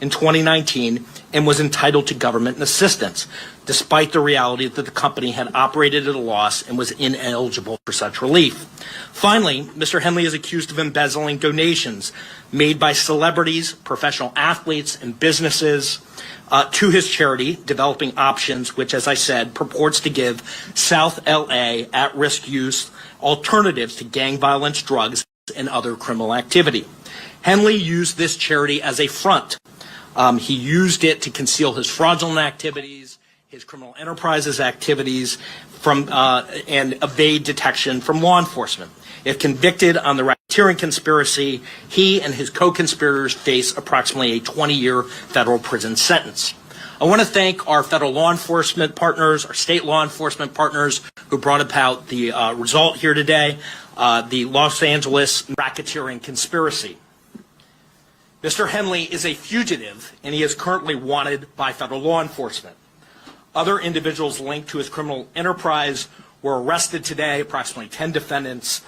in 2019 and was entitled to government assistance, despite the reality that the company had operated at a loss and was ineligible for such relief. Finally, Mr. Henley is accused of embezzling donations made by celebrities, professional athletes, and businesses to his charity, Developing Options, which, as I said, purports to give South LA at-risk youth alternatives to gang violence, drugs, and other criminal activity. Henley used this charity as a front. He used it to conceal his fraudulent activities, his criminal enterprises activities, and evade detection from law enforcement. If convicted on the racketeering conspiracy, he and his co-conspirators face approximately a 20-year federal prison sentence. I want to thank our federal law enforcement partners, our state law enforcement partners who brought about the result here today, the Los Angeles racketeering conspiracy. Mr. Henley is a fugitive, and he is currently wanted by federal law enforcement. Other individuals linked to his criminal enterprise were arrested today, approximately 10 defendants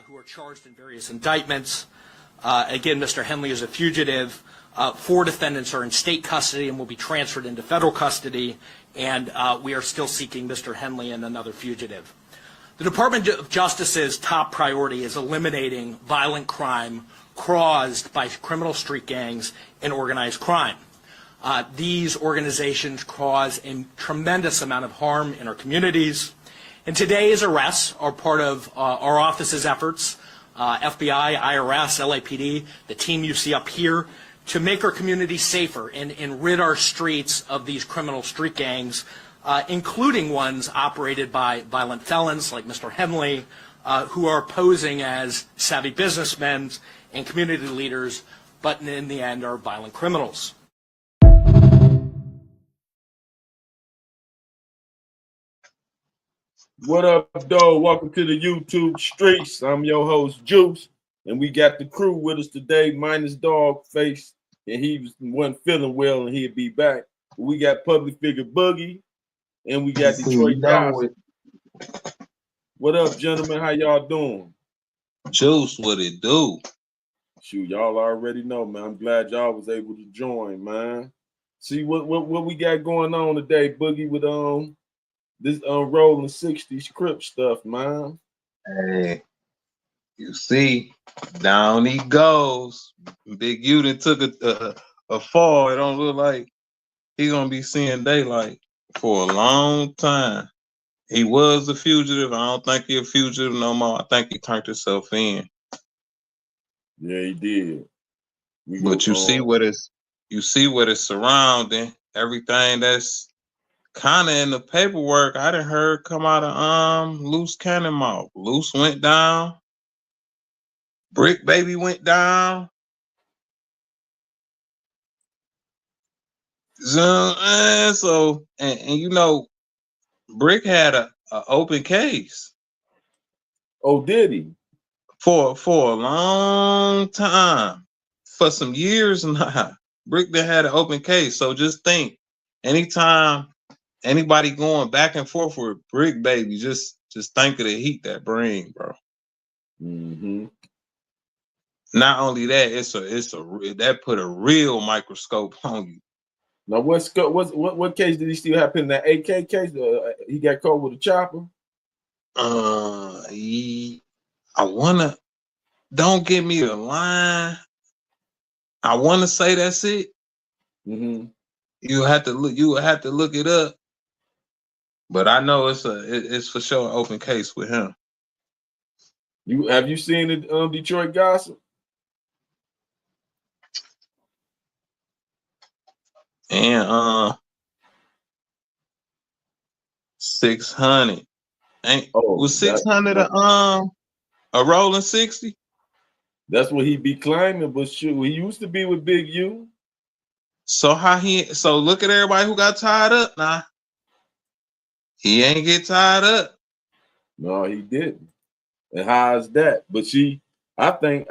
who are charged in various indictments. Again, Mr. Henley is a fugitive. 4 defendants are in state custody and will be transferred into federal custody, and we are still seeking Mr. Henley and another fugitive. The Department of Justice's top priority is eliminating violent crime caused by criminal street gangs and organized crime. These organizations cause a tremendous amount of harm in our communities. And today's arrests are part of our office's efforts, FBI, IRS, LAPD, the team you see up here, to make our communities safer and rid our streets of these criminal street gangs, including ones operated by violent felons like Mr. Henley, who are posing as savvy businessmen and community leaders, but in the end are violent criminals. What up, dog? Welcome to the YouTube streets. I'm your host, Juice, and we got the crew with us today, minus Dog Face, and he wasn't feeling well, and he'll be back. We got public figure Boogie, and we got Detroit Gossip. What up, gentlemen? How y'all doing? Juice, what it do? Shoot, y'all already know, man. I'm glad y'all was able to join, man. See what we got going on today, Boogie, with this rolling 60s Crip stuff, man. Hey, you see, down he goes. Big U done took a fall. It don't look like he gonna be seeing daylight for a long time. He was a fugitive. I don't think he a fugitive no more. I think he turned himself in. Yeah, he did. But you see what it's surrounding. Everything that's kind of in the paperwork I done heard come out of Luce Cannon mouth. Luce went down. Bricc Baby went down. So you know, Bricc had a open case. Oh, did he? For a long time, for some years now. Bricc done had an open case. So just think, anytime anybody going back and forth with Bricc Baby, just think of the heat that bring, bro. Mm-hmm. Not only that, that put a real microscope on you. Now, what case did he still have in that AK case? He got caught with a chopper. Don't give me the line. I wanna say that's it. Mm-hmm. You would have to look it up. But I know it's for sure an open case with him. Have you seen the Detroit Gossip? And 600. Was 600 a rolling 60? That's what he be claiming, but shoot, he used to be with Big U. So look at everybody who got tied up now. He ain't get tied up. No, he didn't. And how is that? But see, I think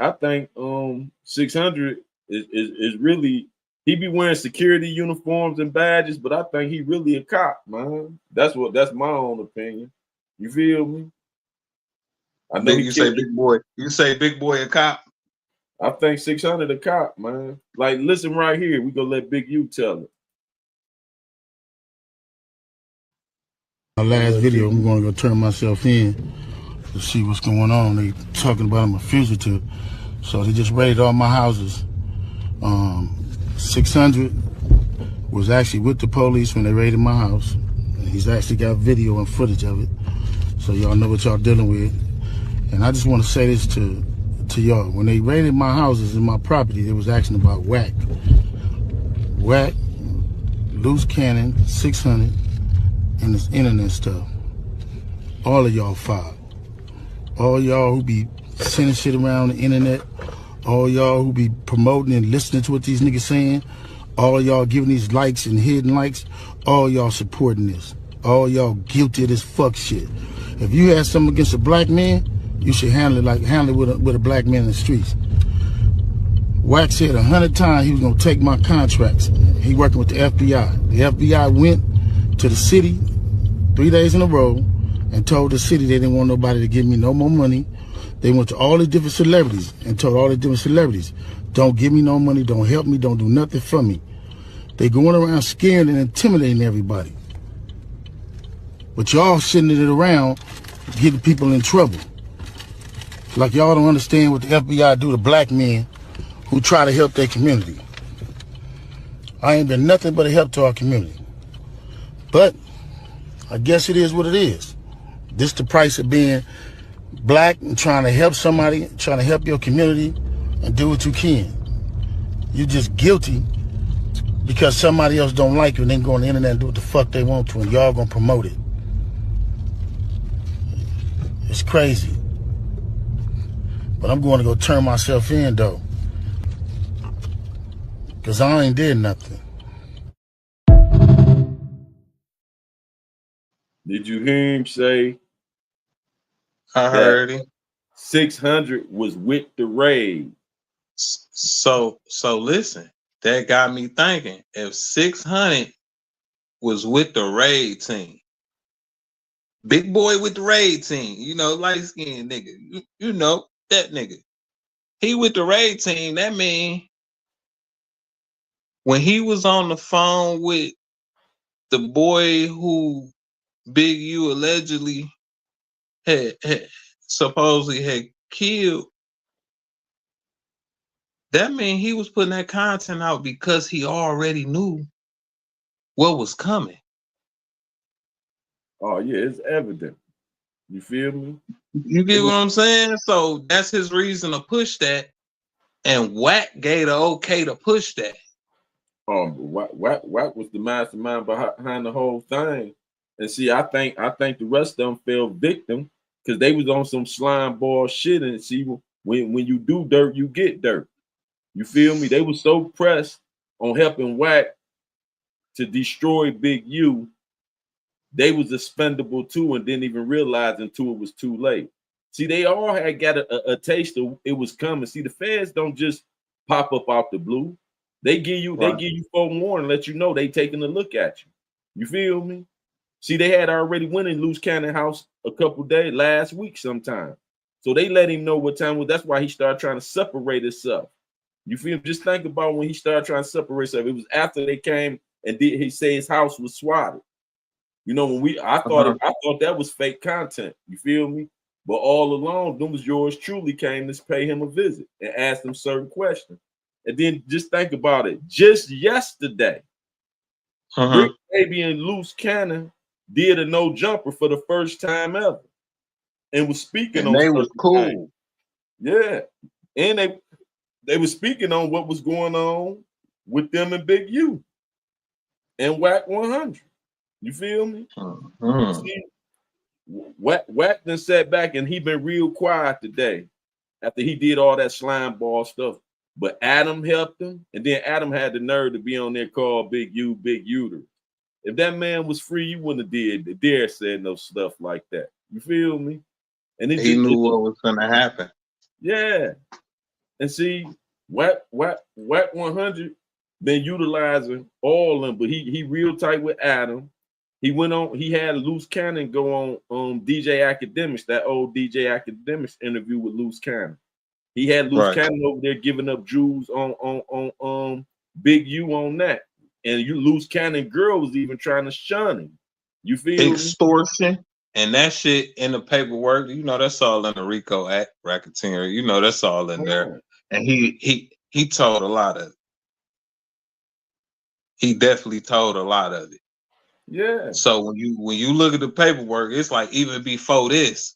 600 is really, he be wearing security uniforms and badges, but I think he really a cop, man. That's my own opinion. You feel me? I know you say big boy. You say big boy a cop. I think 600 a cop, man. Like, listen right here. We gonna let Big U tell it. My last video, I'm going to go turn myself in to see what's going on. They talking about I'm a fugitive. So they just raided all my houses. 600 was actually with the police when they raided my house. And he's actually got video and footage of it. So y'all know what y'all dealing with. And I just want to say this to y'all. When they raided my houses and my property, they was asking about WACK. WACK, Luce Cannon, 600, and this internet stuff. All of y'all filed. All y'all who be sending shit around the internet, all y'all who be promoting and listening to what these niggas saying, all y'all giving these likes and hidden likes, all y'all supporting this. All y'all guilty of this fuck shit. If you had something against a black man, you should handle it with a black man in the streets. WACK said 100 times he was gonna take my contracts. He working with the FBI. The FBI went to the city 3 days in a row and told the city they didn't want nobody to give me no more money. They went to all the different celebrities and told all the different celebrities, don't give me no money, don't help me, don't do nothing for me. They going around scaring and intimidating everybody. But y'all sending it around, getting people in trouble. Like y'all don't understand what the FBI do to black men who try to help their community. I ain't been nothing but a help to our community. But I guess it is what it is. This the price of being black and trying to help somebody, trying to help your community and do what you can. You're just guilty because somebody else don't like you and then go on the internet and do what the fuck they want to and y'all gonna promote it. It's crazy. But I'm going to go turn myself in though. Cause I ain't did nothing. Did you hear him say I that heard him. 600 was with the raid? So listen, that got me thinking. If 600 was with the raid team, big boy with the raid team, you know, light skinned nigga, you know that nigga. He with the raid team. That mean when he was on the phone with the boy who Big U allegedly had supposedly had killed, that mean he was putting that content out because he already knew what was coming. Oh yeah, it's evident. You feel me? You get what I'm saying? So that's his reason to push that. And WACK gave the okay to push that. WACK was the mastermind behind the whole thing. And see, I think the rest of them fell victim because they was on some slime ball shit. And see, when you do dirt, you get dirt. You feel me? They were so pressed on helping WACK to destroy Big U, they was expendable too and didn't even realize until it was too late. See, they all had got a taste of it was coming. See, the feds don't just pop up out the blue. They give you forewarning, let you know they taking a look at you. You feel me? See, they had already went in Luce Cannon house a couple days last week sometime. So they let him know what time was. That's why he started trying to separate himself. You feel me? Just think about when he started trying to separate himself. It was after they came and did he say his house was swatted. You know, when I thought that was fake content. You feel me? But all along, them was yours truly came to pay him a visit and ask him certain questions. And then just think about it. Just yesterday, Bricc Baby and Luce Cannon did a no jumper for the first time ever, and was speaking and on. They was cool. Things. Yeah, and they were speaking on what was going on with them and Big U and WACK100. You feel me? See, WACK done sat back and he been real quiet today after he did all that slime ball stuff. But Adam helped him, and then Adam had the nerve to be on there called Big U, Big Uter. If that man was free, you wouldn't have dare said no stuff like that. You feel me? And he knew what was gonna happen. Yeah. And see, WACK100 been utilizing all of them, but he real tight with Adam. He went on, he had Luce Cannon go on DJ Academics, that old DJ Academics interview with Luce Cannon. He had Luce Right. Cannon over there giving up jewels on Big U on that. And Luce Cannon girl was even trying to shun him. You feel me? Extortion and that shit in the paperwork, you know, that's all in the RICO Act, racketeering. You know, that's all in there. And he told a lot of it. He definitely told a lot of it. Yeah. So when you look at the paperwork, it's like even before this,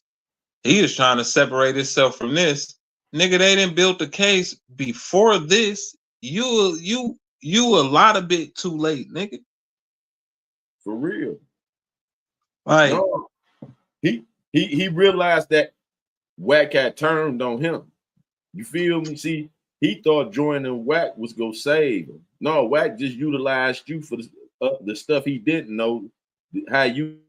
he is trying to separate himself from this. Nigga, they didn't build the case before this. You a lot of bit too late, nigga. For real. Like, no, he realized that WACK had turned on him. You feel me? See, he thought joining WACK was gonna save him. No, WACK just utilized you for the stuff he didn't know, how you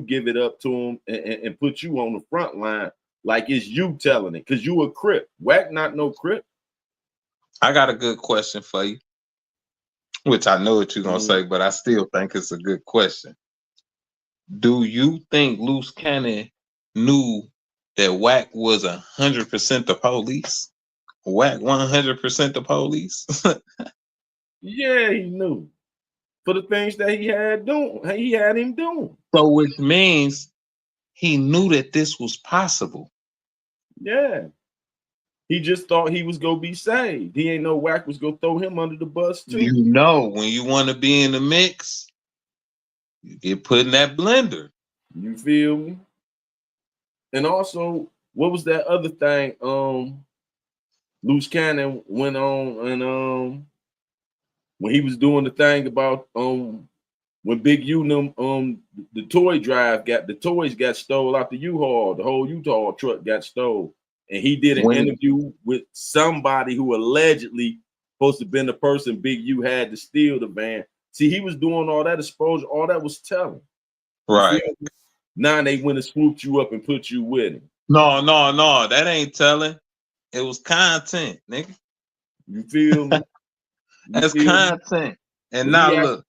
give it up to him and put you on the front line like it's you telling it, because you a Crip. WACK not no Crip. I got a good question for you, which I know what you're gonna say, but I still think it's a good question. Do you think Luce Cannon knew that WACK was 100% the police? WACK 100% the police? Yeah, he knew. For the things that he had him doing. So which means he knew that this was possible. Yeah. He just thought he was gonna be saved. He ain't know WACK was gonna throw him under the bus too. You know, when you want to be in the mix, you get put in that blender. You feel me? And also, what was that other thing? Luce Cannon went on and when he was doing the thing about when Big U the toys got stole out the U-Haul, the whole U-Haul truck got stole. And he did an interview with somebody who allegedly supposed to have been the person Big U had to steal the van. See, he was doing all that exposure, all that was telling. Right. Now they went and swooped you up and put you with him. No, that ain't telling. It was content, nigga. You feel me? That's content. And now look,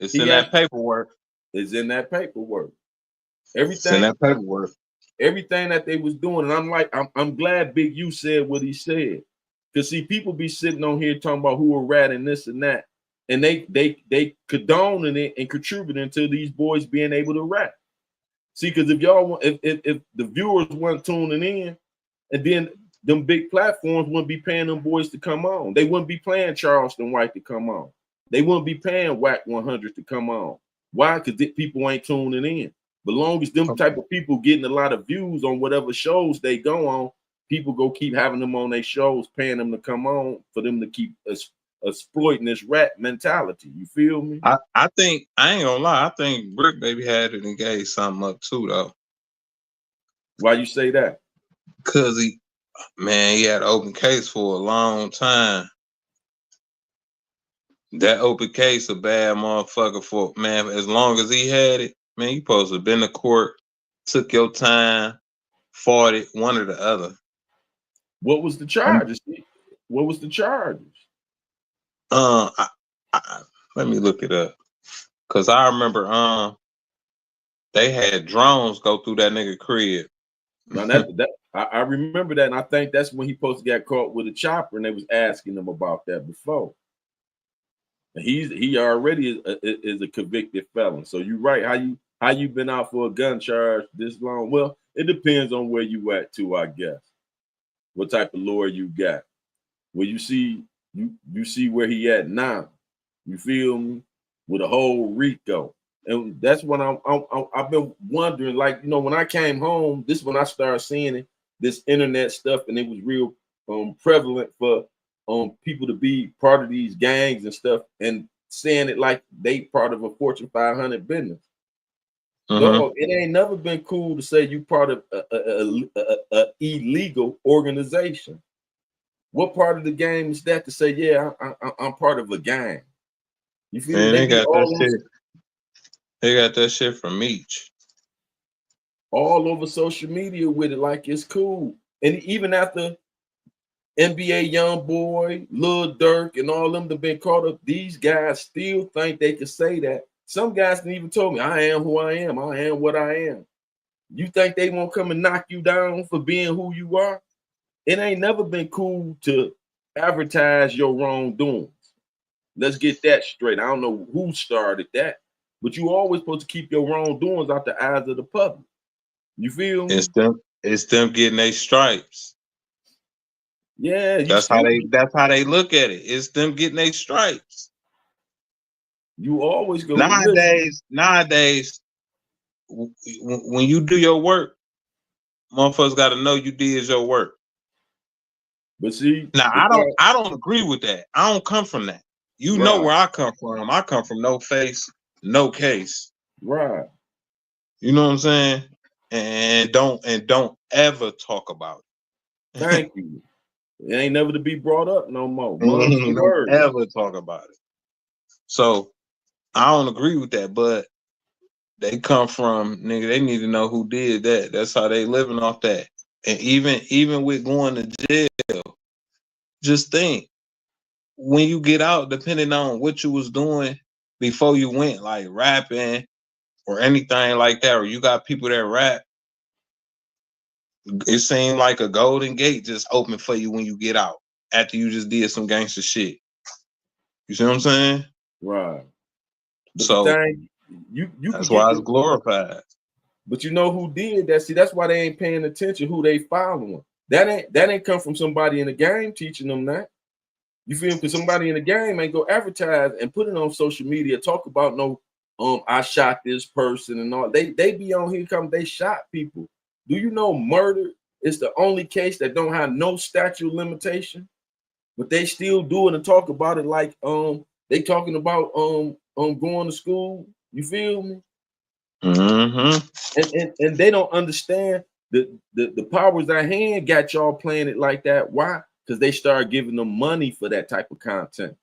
it's in that paperwork. It's in that paperwork. Everything. It's in that paperwork. Everything that they was doing, and I'm glad Big U said what he said, because see, people be sitting on here talking about who are ratting this and that, and they condoning it and contributing to these boys being able to rat. See, because if y'all want, if the viewers weren't tuning in, and then them big platforms wouldn't be paying them boys to come on. They wouldn't be paying Charleston White to come on. They wouldn't be paying WACK100 to come on. Why? Because people ain't tuning in. But long as them type of people getting a lot of views on whatever shows they go on, people go keep having them on their shows, paying them to come on for them to keep exploiting this rat mentality. You feel me? I think, I ain't gonna lie, I think Bricc Baby had it and gave something up too, though. Why you say that? Because he had an open case for a long time. That open case a bad motherfucker for, man, as long as he had it, man, you supposed to have been to court, took your time, fought it, one or the other. What was the charges? What was the charges? Let me look it up. Cause I remember they had drones go through that nigga crib. Now I remember that, and I think that's when he supposed to get caught with a chopper, and they was asking him about that before. And he already is a convicted felon. So you're right. How you been out for a gun charge this long? Well, it depends on where you at too, I guess. What type of lawyer you got? Well, you see where he at now. You feel me? With a whole RICO. And that's when I've been wondering, like, you know, when I came home, this is when I started seeing it, this internet stuff, and it was real prevalent for people to be part of these gangs and stuff, and saying it like they part of a Fortune 500 business. Dog, it ain't never been cool to say you part of a illegal organization. What part of the game is that to say, yeah, I'm part of a gang? You feel me? They got that shit. They got that shit from Meech. All over social media with it, like it's cool. And even after NBA Youngboy, Lil Durk, and all them that been caught up, these guys still think they can say that. Some guys didn't even told me, I am who I am. I am what I am. You think they won't come and knock you down for being who you are? it ain't never been cool to advertise your wrongdoings. Let's get that straight. I don't know who started that, but you always supposed to keep your wrongdoings out the eyes of the public. You feel me? It's them getting their stripes. Yeah, That's how they look at it. It's them getting their stripes. You always go Nowadays, when you do your work, motherfuckers got to know you did your work. But see, now I don't agree with that. I don't come from that. You know where I come from. I come from no face, no case. Right. You know what I'm saying? And don't ever talk about it. Thank you. It ain't never to be brought up no more. Don't ever talk about it. So I don't agree with that, but they come from, nigga, they need to know who did that. That's how they living off that. And even with going to jail, just think, when you get out, depending on what you was doing before you went, like rapping or anything like that, or you got people that rap, it seemed like a golden gate just open for you when you get out after you just did some gangster shit. You see what I'm saying? Right. But so the thing, you that's why it's glorified. But you know who did that? See, that's why they ain't paying attention who they following. That ain't come from somebody in the game teaching them that. You feel me? Because somebody in the game ain't go advertise and put it on social media, talk about no, I shot this person and all. They be on here come, they shot people. Do you know murder is the only case that don't have no statute of limitation? But they still do it and talk about it like they talking about going to school. You feel me? And they don't understand the powers at hand got y'all playing it like that. Why? Because they start giving them money for that type of content.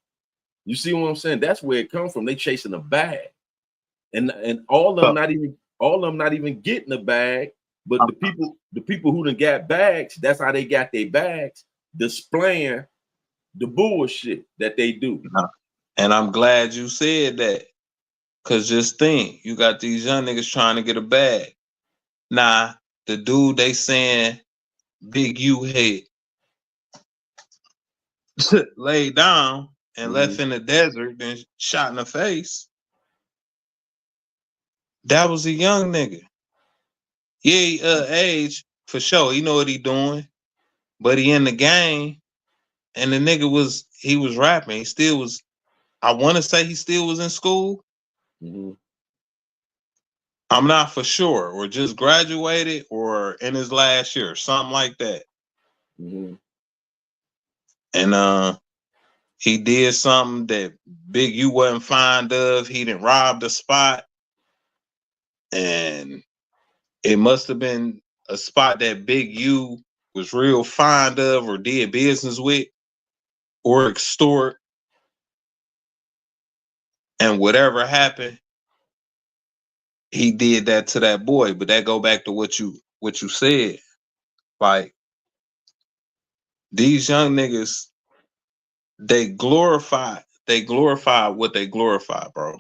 You see what I'm saying? That's where it comes from. They chasing a bag, and all of them not even getting a bag. But the people who done got bags, that's how they got their bags, displaying the bullshit that they do. And I'm glad you said that, because just think, you got these young niggas trying to get a bag. Nah, the dude they saying Big U hate laid down and left in the desert, then shot in the face. That was a young nigga. Yeah, age for sure. He know what he doing, but he in the game, and the nigga was rapping. He still was. I want to say he still was in school. I'm not for sure, or just graduated, or in his last year, something like that. And he did something that Big U wasn't fond of. He didn't rob the spot, and it must have been a spot that Big U was real fond of or did business with or extort. And whatever happened, he did that to that boy. But that go back to what you said. Like, these young niggas, they glorify what they glorify, bro.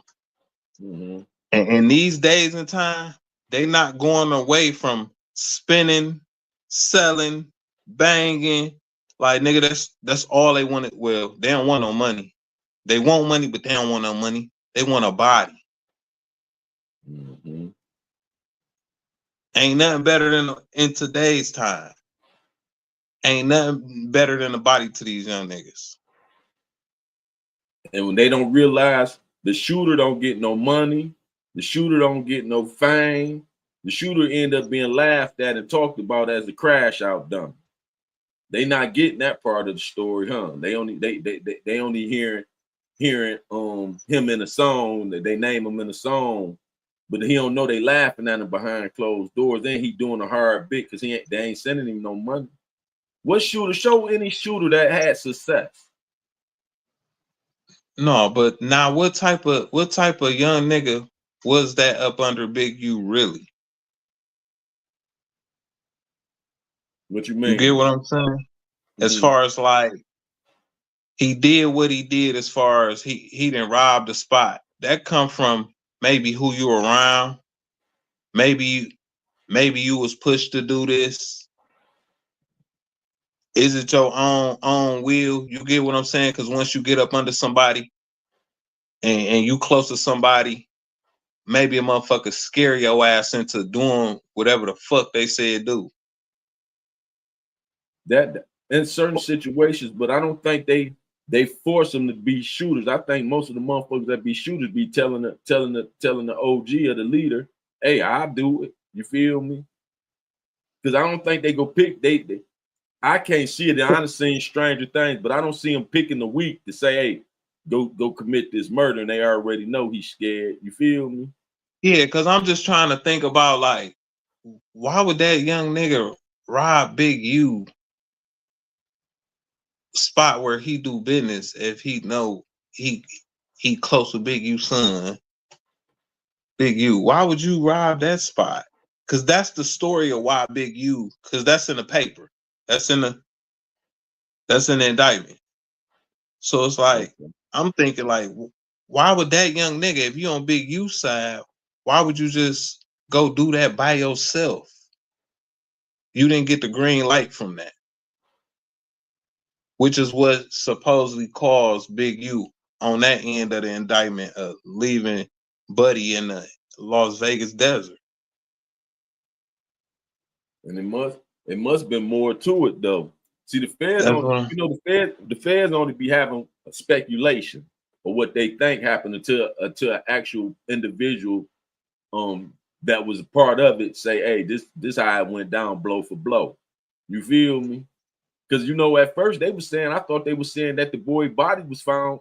And in these days and time, they not going away from spinning, selling, banging. Like, nigga, that's all they wanted. Well, they don't want no money. They want money, but they don't want no money. They want a body. Ain't nothing better than in today's time. Ain't nothing better than a body to these young niggas. And when they don't realize the shooter don't get no money, the shooter don't get no fame, the shooter end up being laughed at and talked about as a crash out dummy. They not getting that part of the story, huh? They only hearing him in a song, that they name him in a song, but he don't know they laughing at him behind closed doors. Then he doing a hard bit because they ain't sending him no money. What shooter? Show any shooter that had success. No, but now what type of young nigga was that up under Big U really? What you mean? You get what I'm saying? As far as like, he did what he did, as far as he didn't rob the spot. That come from maybe who you around. Maybe you was pushed to do this. Is it your own will? You get what I'm saying? Because once you get up under somebody and you close to somebody, maybe a motherfucker scare your ass into doing whatever the fuck they said do. That in certain situations, but I don't think they force them to be shooters. I think most of the motherfuckers that be shooters be telling the OG or the leader, hey, I do it. You feel me? Because I don't think they go pick they I can't see it. I done seen Stranger Things, but I don't see them picking the weak to say, hey, go commit this murder, and they already know he's scared. You feel me? Yeah, because I'm just trying to think about, like, why would that young nigga rob Big U spot where he do business if he know he close with Big U's son? Big U, why would you rob that spot? Because that's the story of why Big U, because that's in the paper. That's in the indictment. So it's like, I'm thinking, like, why would that young nigga, if you on Big U side, why would you just go do that by yourself? You didn't get the green light from that, which is what supposedly caused Big U on that end of the indictment of leaving Buddy in the Las Vegas desert. And it must have been more to it though. See, the feds That's only, what, the feds only be having a speculation of what they think happened until an actual individual that was a part of it say, hey, this how it went down blow for blow. You feel me? Because at first they were saying, I thought they were saying that the boy body was found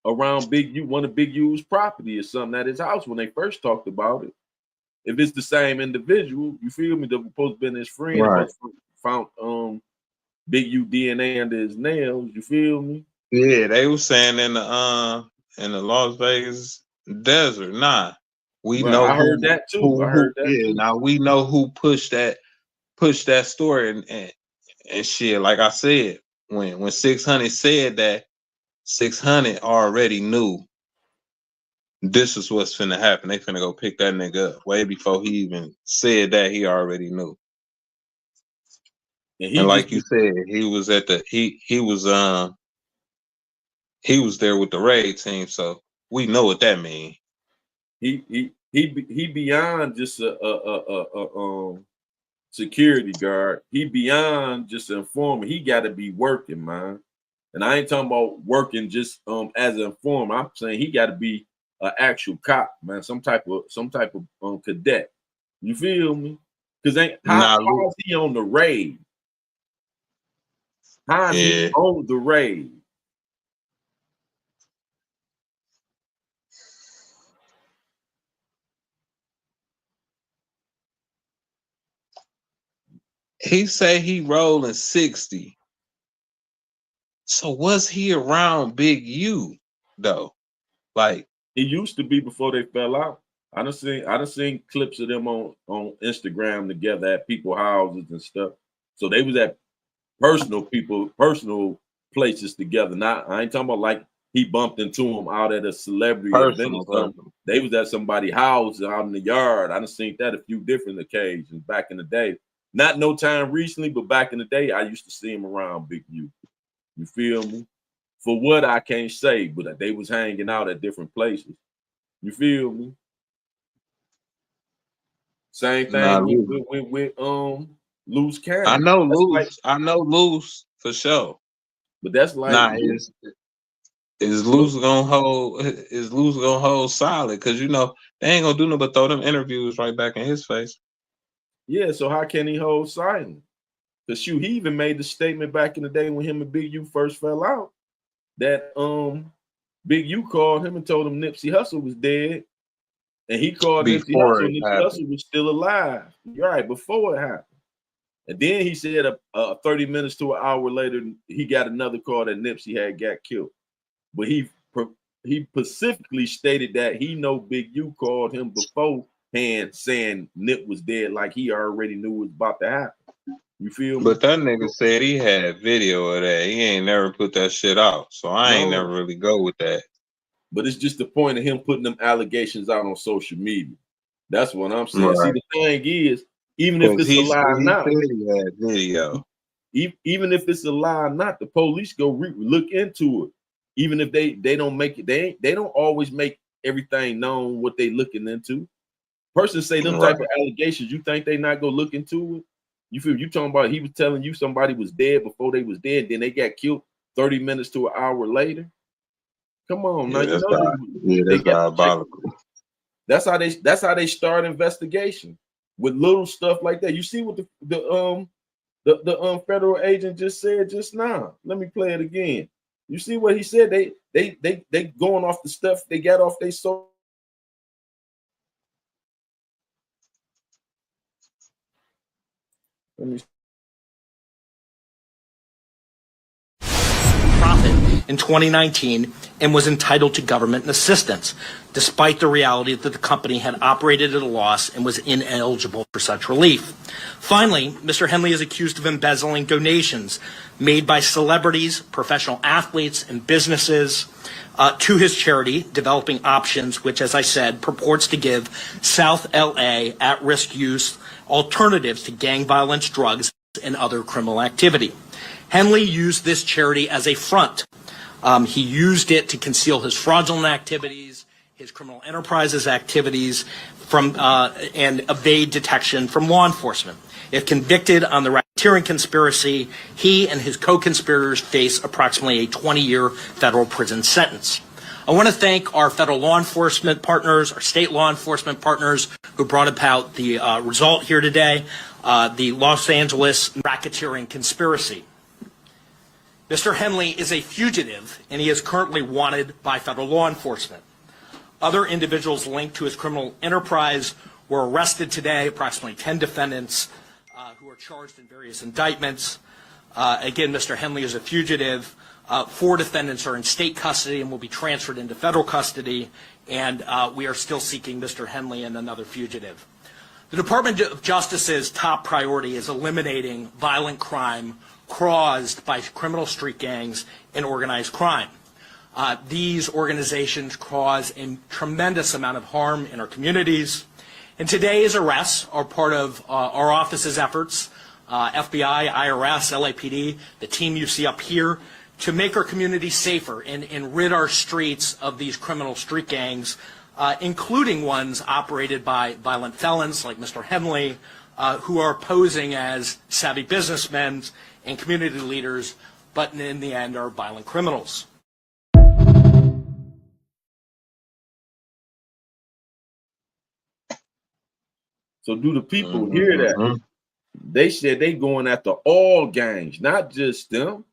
around Big U, one of Big U's property or something at his house when they first talked about it. If it's the same individual, you feel me? That was supposed to be his friend, right. found Big U DNA under his nails. You feel me? Yeah, they were saying in the Las Vegas desert. Nah, we Right. know I heard that too. yeah, now we know who pushed that story and shit. Like I said, when 600 said that, 600 already knew this is what's finna happen. They finna go pick that nigga up way before he even said that. He already knew. And And he just like you said, he was at the he was there with the raid team, so we know what that means. he beyond just a security guard. He beyond just an informant. He got to be working, man. And I ain't talking about working just as an informant. I'm saying he got to be an actual cop, man. Some type of cadet. You feel me? Because how Nah, is he on the raid? How is he yeah. on the raid? He say he rolling 60. So was he around Big U though? Like, He used to be before they fell out. I done seen clips of them on Instagram together at people houses and stuff. So they was at personal places together. Not I ain't talking about like he bumped into him out at a celebrity event or personal. something. They was at somebody's house out in the yard. I done seen that a few different occasions back in the day. Not no time recently, but back in the day, I used to see him around Big U. You feel me? For what I can't say, but they was hanging out at different places. You feel me? Same Nah, thing with Luce I Cannon. know That's like, Luce. I know Luce for sure. but that's like Nah, is Luce gonna hold solid? Cause they ain't gonna do nothing but throw them interviews right back in his face. yeah. So how can he hold silent? Because shoot, he even made the statement back in the day when him and Big U first fell out that Big U called him and told him Nipsey Hussle was dead, and he called Nipsey Before Hussle. it Nipsey happened. Hussle was still alive, right before it happened. And then he said 30 minutes to an hour later, he got another call that Nipsey had got killed. But he specifically stated that he know Big U called him beforehand saying Nip was dead, like he already knew it was about to happen. You feel me? But that nigga said he had video of that. He ain't never put that shit out. So I ain't never No, really go with that. but it's just the point of him putting them allegations out on social media. That's what I'm saying. See, Right. the thing is, even if Because it's a he lie said now, he had video. Even if it's a lie or not, the police go look into it. Even if they don't make it, they don't always make everything known what they looking into. Person say them type of allegations, you think they not go look into it? You feel you talking about he was telling you somebody was dead before they was dead, then they got killed 30 minutes to an hour later. Come on, now you know that's diabolical. That's how they start investigation with little stuff like that. You see what the federal agent just said just now. Let me play it again. You see what he said? They going off the stuff they got off their soul. Let me profit in 2019 and was entitled to government assistance, despite the reality that the company had operated at a loss and was ineligible for such relief. Finally, Mr. Henley is accused of embezzling donations made by celebrities, professional athletes, and businesses to his charity, Developing Options, which, as I said, purports to give South LA at-risk youth alternatives to gang violence, drugs, and other criminal activity. Henley used this charity as a front. He used it to conceal his fraudulent activities, his criminal enterprises activities, and evade detection from law enforcement. If convicted on the racketeering conspiracy, he and his co-conspirators face approximately a 20-year federal prison sentence. I want to thank our federal law enforcement partners, our state law enforcement partners who brought about the result here today, the Los Angeles racketeering conspiracy. Mr. Henley is a fugitive, and he is currently wanted by federal law enforcement. Other individuals linked to his criminal enterprise were arrested today, approximately 10 defendants who are charged in various indictments. Again, Mr. Henley is a fugitive. 4 defendants are in state custody and will be transferred into federal custody, and we are still seeking Mr. Henley and another fugitive. The Department of Justice's top priority is eliminating violent crime caused by criminal street gangs and organized crime. These organizations cause a tremendous amount of harm in our communities. And today's arrests are part of our office's efforts, FBI, IRS, LAPD, the team you see up here, to make our communities safer and rid our streets of these criminal street gangs, including ones operated by violent felons like Mr. Henley, who are posing as savvy businessmen and community leaders, but in the end are violent criminals. So do the people hear that? They said they going after all gangs, not just them.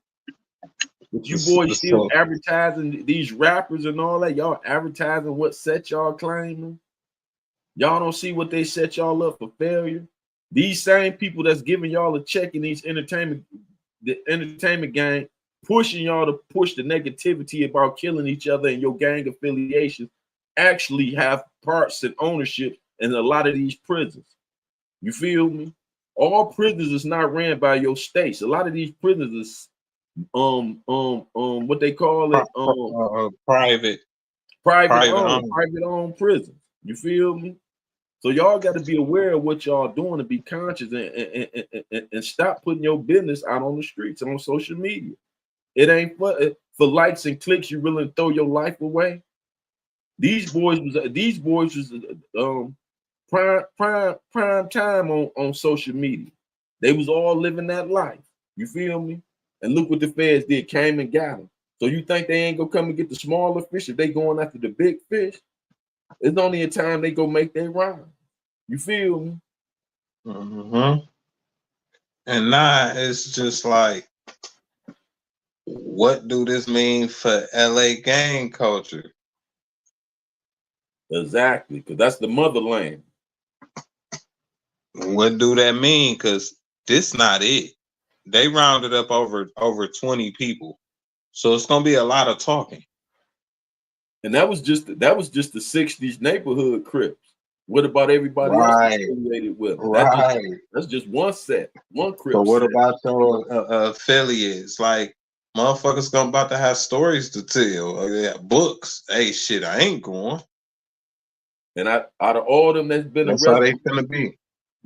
But you boys still advertising these rappers and all that. Y'all advertising what set y'all claiming. Y'all don't see what they set y'all up for failure. These same people that's giving y'all a check in these the entertainment gang, pushing y'all to push the negativity about killing each other and your gang affiliations, actually have parts and ownership in a lot of these prisons. You feel me? All prisons is not ran by your states. A lot of these prisons is what they call it, private owned prisons. You feel me? So y'all got to be aware of what y'all doing and be conscious and stop putting your business out on the streets and on social media. It ain't for likes and clicks. You really throw your life away. These boys was prime time on social media. They was all living that life. You feel me? And look what the feds did, came and got them. So you think they ain't gonna come and get the smaller fish if they going after the big fish? It's only a time they go make their rhyme. You feel me? And now it's just like, what do this mean for LA gang culture? Exactly, because that's the motherland. What do that mean? Because this not it. They rounded up over 20 people, so it's gonna be a lot of talking. And that was just the 60s neighborhood Crips. What about everybody else affiliated with them? That's just one set, one Crip. So what about your affiliates? Like, motherfuckers about to have stories to tell. Books. Hey, shit, I ain't going. And out of all them that's been that's arrested, how they finna be.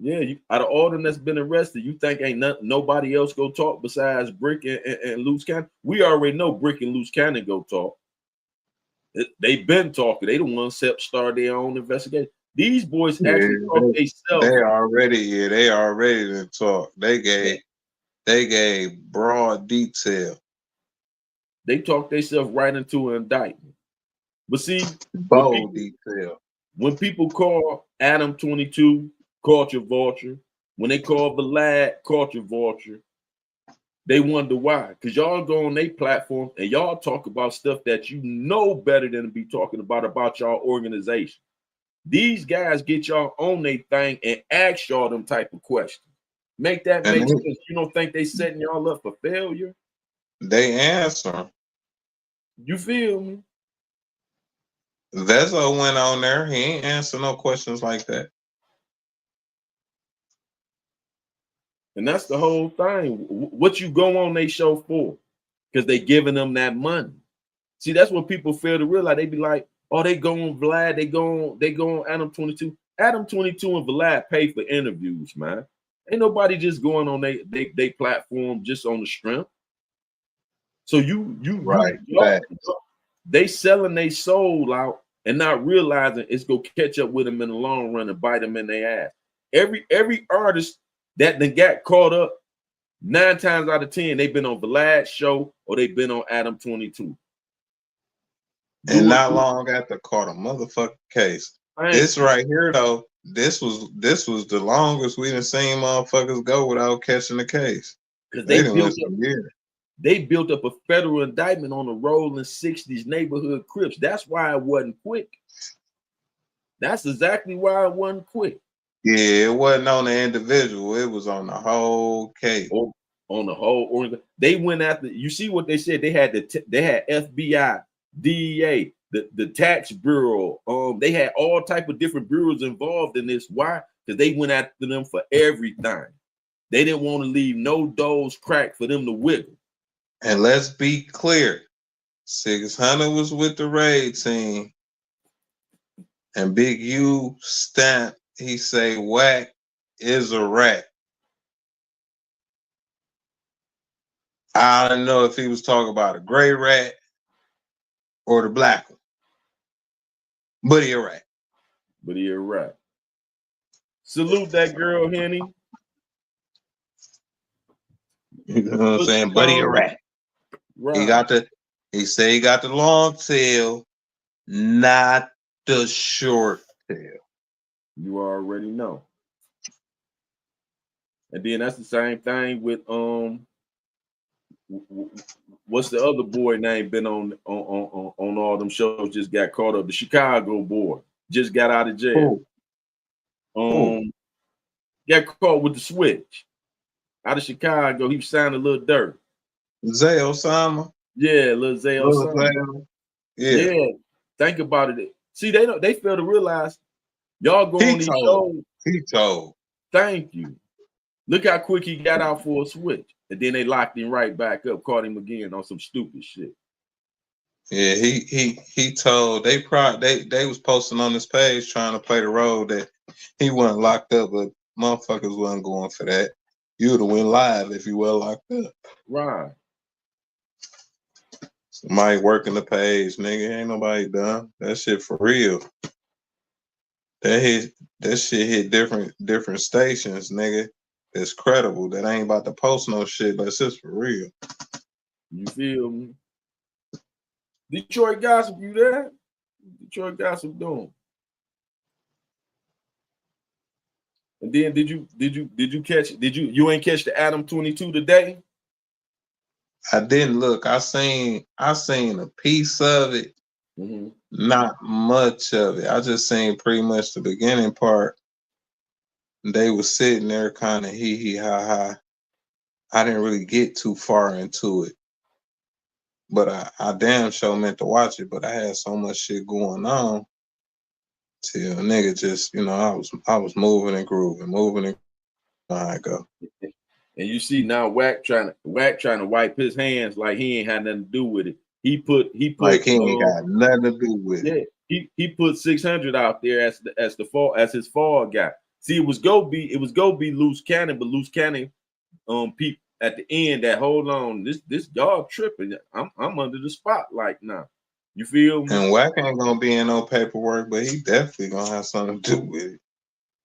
Yeah, out of all them that's been arrested, you think ain't nobody else go talk besides Bricc and Luce Cannon? We already know Bricc and Luce Cannon go talk. They've been talking. They the ones that start their own investigation. These boys actually talk themselves. They already didn't talk. They gave broad detail. They talk themselves right into an indictment. But see, Bold detail. When people call Adam 22 culture vulture, when they call Vlad culture vulture, they wonder why. Because y'all go on their platform and y'all talk about stuff that you know better than to be talking about y'all organization. These guys get y'all on their thing and ask y'all them type of questions. Make that make sense. You don't think they setting y'all up for failure? They answer. You feel me? Vezo went on there. He ain't answer no questions like that. And that's the whole thing. What you go on they show for? Because they giving them that money. See, that's what people fail to realize. They be like, oh, they go on Vlad, they go on Adam 22. Adam 22 and Vlad pay for interviews, man. Ain't nobody just going on they platform just on the strength. So they selling their soul out and not realizing it's gonna catch up with them in the long run and bite them in their ass. Every artist that they got caught up, 9 times out of 10, they've been on Vlad's show or they've been on Adam 22. And not long after caught a motherfucking case. This right here though, this was the longest we done seen motherfuckers go without catching the case. Because they built up a federal indictment on the rolling 60s neighborhood Crips. That's why it wasn't quick. That's exactly why it wasn't quick. Yeah, it wasn't on the individual. It was on the whole case. On the whole, they went after. You see what they said? They had they had FBI, DEA, the tax bureau. They had all type of different bureaus involved in this. Why? Because they went after them for everything. They didn't want to leave no doors cracked for them to wiggle. And let's be clear, 600 was with the raid team, and Big U stamp. He say WACK is a rat. I don't know if he was talking about a gray rat or the black one, but he a rat. But he a rat. Salute that girl, Henny. You know what I'm saying? But he a rat. Right. He said he got the long tail, not the short tail. You already know. And then that's the same thing with what's the other boy name been on all them shows, just got caught up? The Chicago boy just got out of jail. Got caught with the switch out of Chicago. He signed a little dirt. Zay Osama. Yeah, little Zay Osama. Yeah. Think about it. See, they fail to realize y'all go on these shows. He told. Thank you. Look how quick he got out for a switch. And then they locked him right back up, caught him again on some stupid shit. Yeah, he told they was posting on this page trying to play the role that he wasn't locked up, but motherfuckers wasn't going for that. You would have went live if you were locked up. Right. Somebody working the page, nigga. Ain't nobody done. That shit for real. That shit hit different stations, nigga. That's credible. That ain't about to post no shit, but it's just for real. You feel me? Detroit Gossip, you there? Detroit Gossip doing. And then did you catch you ain't catch the Adam 22 today? I didn't look. I seen a piece of it. Mm-hmm. Not much of it. I just seen pretty much the beginning part. They was sitting there kind of hee ha ha. I didn't really get too far into it, but I damn sure meant to watch it. But I had so much shit going on till nigga just, I was moving and grooving. I go. And you see now WACK trying to wipe his hands like he ain't had nothing to do with it. He put like he ain't got nothing to do with it. He put 600 out there as his fall guy. See, it was go be Luce Cannon, but Luce Cannon people at the end that hold on, this y'all tripping. I'm under the spotlight now. You feel me? And Wack ain't gonna be in no paperwork, but he definitely gonna have something to do with it.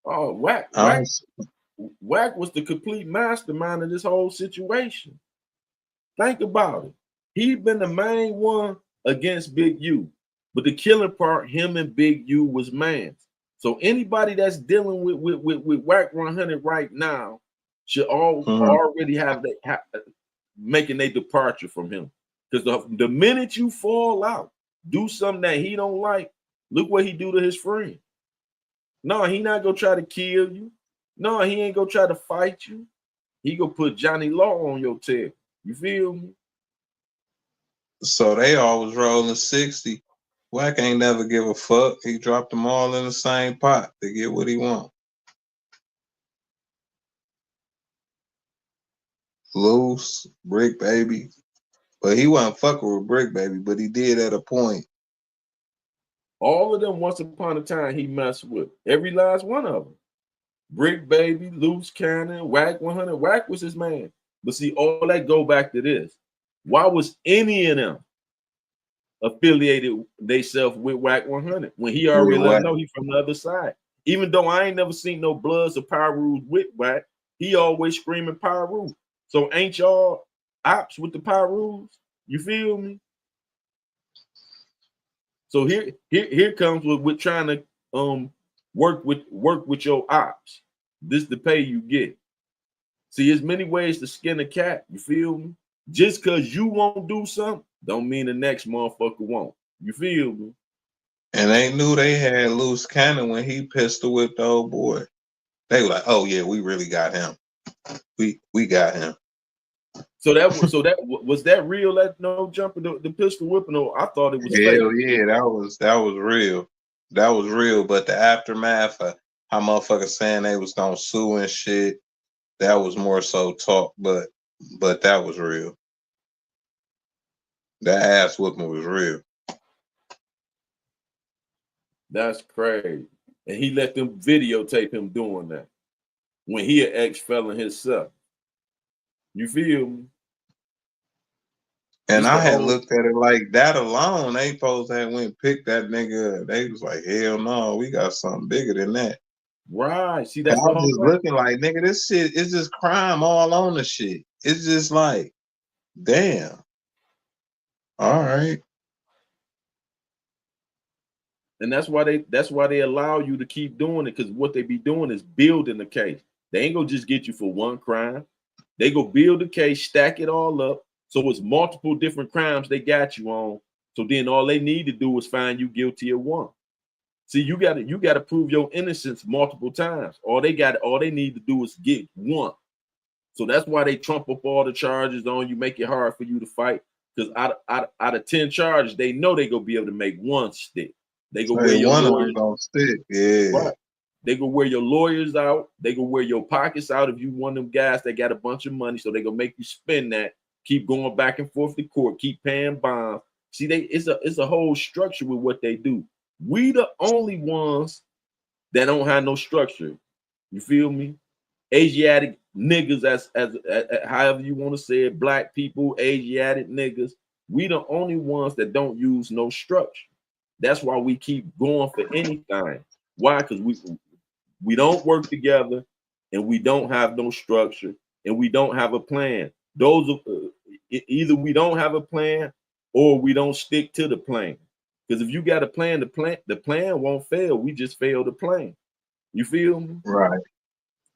Oh, Wack was the complete mastermind of this whole situation. Think about it. He been the main one against Big U, but the killing part, him and Big U was mans. So anybody that's dealing with WACK100 right now should already have making a departure from him. Because the minute you fall out, do something that he don't like, look what he do to his friend. No, he not gonna try to kill you. No, he ain't gonna try to fight you. He gonna put Johnny Law on your tail. You feel me? So they always rolling 60. Wack ain't never give a fuck. He dropped them all in the same pot to get what he want. Luce, Bricc Baby. But he wasn't fucking with Bricc Baby, but he did at a point. All of them once upon a time he messed with. Every last one of them. Bricc Baby, Luce Cannon, WACK100. Wack was his man. But see, all that go back to this. Why was any of them affiliated themselves with WACK100 when he already let them know he from the other side? Even though I ain't never seen no Bloods or Power Rules with Wack, he always screaming Power Rules. So ain't y'all ops with the Power Rules? You feel me? So here comes with trying to work with your ops. This the pay you get. See, there's many ways to skin a cat. You feel me? Just because you won't do something, don't mean the next motherfucker won't. You feel me? And they knew they had Luce Cannon when he pistol whipped the old boy. They were like, "Oh yeah, we really got him. We got him." So that was that real? That no jumping the pistol whipping? Or I thought it was Hell fake. yeah, that was real. That was real. But the aftermath of how motherfuckers saying they was gonna sue and shit, that was more so talk. But that was real. That ass whooping was real. That's crazy. And he let them videotape him doing that when he an ex-felon himself. You feel me? And I had looked at it like that alone. They supposed to have went pick that nigga. They was like, hell no, we got something bigger than that. Right. See, that's I was just looking like, nigga, this shit is just crime all on the shit. It's just like, damn. All right. And that's why they allow you to keep doing it, because what they be doing is building the case. They ain't gonna just get you for one crime. They go build the case, stack it all up. So it's multiple different crimes they got you on. So then all they need to do is find you guilty of one. See, you gotta prove your innocence multiple times. All they need to do is get one. So that's why they trump up all the charges on you, make it hard for you to fight. Because out of 10 charges, they know they gonna be able to make one stick. They go wear your lawyers gonna stick. Yeah. Right. They go wear your lawyers out. They go wear your pockets out if you one of them guys that got a bunch of money. So they gonna make you spend that. Keep going back and forth to court. Keep paying bonds. See, it's a whole structure with what they do. We the only ones that don't have no structure. You feel me? Asiatic niggas, as however you want to say it, black people, Asiatic niggas. We the only ones that don't use no structure. That's why we keep going for anything. Why? Because we don't work together, and we don't have no structure, and we don't have a plan. Those either we don't have a plan, or we don't stick to the plan. Because if you got a plan, the plan won't fail. We just fail the plan. You feel me? Right.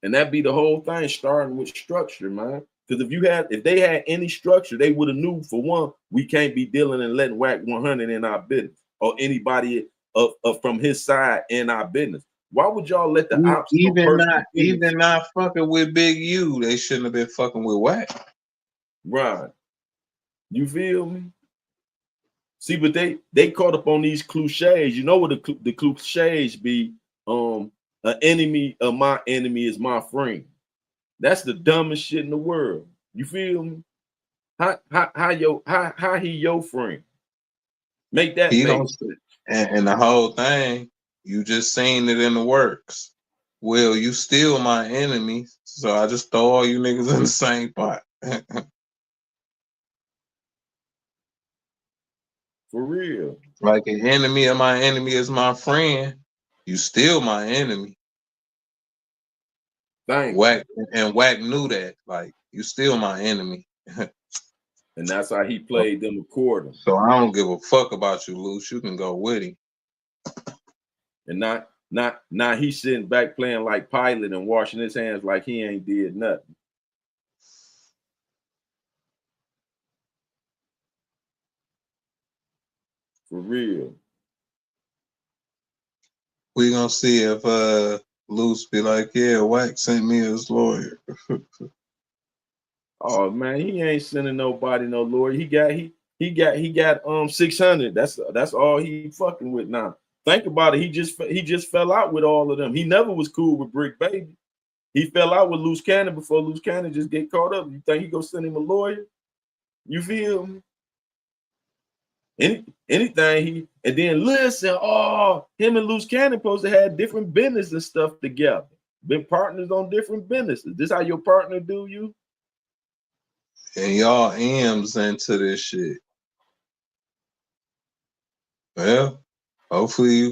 And that be the whole thing, starting with structure, man. Because if they had any structure, they would have knew, for one, we can't be dealing and letting WACK100 in our business, or anybody from his side in our business. Why would y'all let the ops even not fucking with Big U? They shouldn't have been fucking with Wack. Right. You feel me? See, but they caught up on these cliches. You know what the cliches be? An enemy of my enemy is my friend. That's the dumbest shit in the world. You feel me? How he your friend? Make that make sense. And the whole thing, you just seen it in the works. Well, you still my enemy, so I just throw all you niggas in the same pot. For real. Like an enemy of my enemy is my friend. You still my enemy. Thank Wack and Wack knew that. Like you still my enemy. And that's how he played them according. So I don't give a fuck about you, Luce. You can go with him. And not he sitting back playing like Pilot and washing his hands like he ain't did nothing. For real. We gonna see if Luce be like, yeah, Wack sent me his lawyer. Oh man, he ain't sending nobody no lawyer. He got 600. That's all he fucking with now. Think about it. He just fell out with all of them. He never was cool with Bricc Baby. He fell out with Luce Cannon before Luce Cannon just get caught up. You think he gonna send him a lawyer? You feel me? Anything he and then listen, him and Luce Cannon supposed to have different business and stuff together. Been partners on different businesses. This how your partner do you? And y'all M's into this shit. Well, hopefully you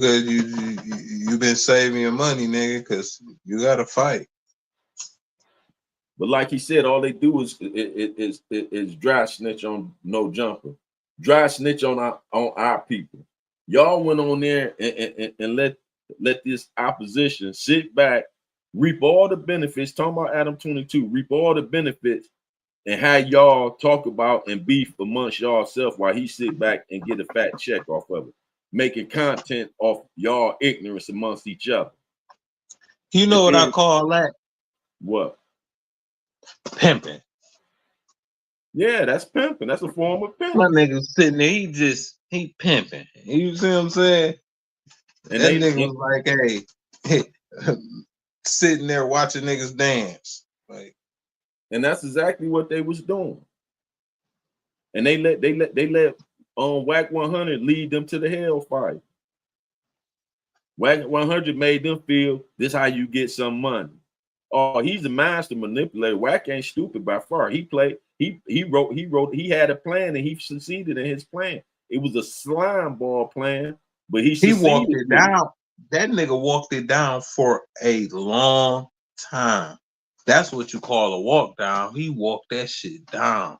been saving your money, nigga, because you gotta fight. But like he said, all they do is dry snitch on no jumper, dry snitch on our people. Y'all went on there and let this opposition sit back, reap all the benefits. Talking about Adam 22, reap all the benefits, and have y'all talk about and beef amongst y'allself while he sit back and get a fat check off of it, making content off y'all ignorance amongst each other. You know what I call that? What? Pimping. Yeah, that's pimping. That's a form of pimping. My nigga sitting there, he pimping. You see what I'm saying? And that nigga was like, hey, sitting there watching niggas dance. Like, and that's exactly what they was doing. And they let WACK100 lead them to the hellfire. WACK100 made them feel this how you get some money. Oh, he's a master manipulator. Wack ain't stupid by far. He wrote, he had a plan and he succeeded in his plan. It was a slime ball plan, but he walked it down. That nigga walked it down for a long time. That's what you call a walk down. He walked that shit down.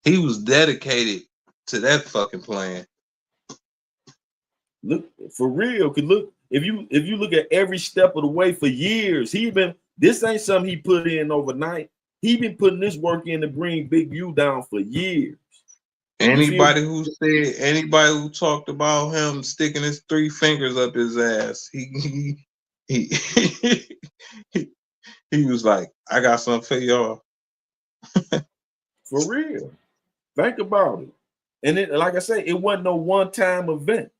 He was dedicated to that fucking plan. Look, for real, cause look, if you look at every step of the way for years, this ain't something he put in overnight. He been putting this work in to bring Big U down for years. Anybody who talked about him sticking his 3 fingers up his ass, he was like, I got something for y'all. For real. Think about it. And it, like I say, it wasn't no one-time event.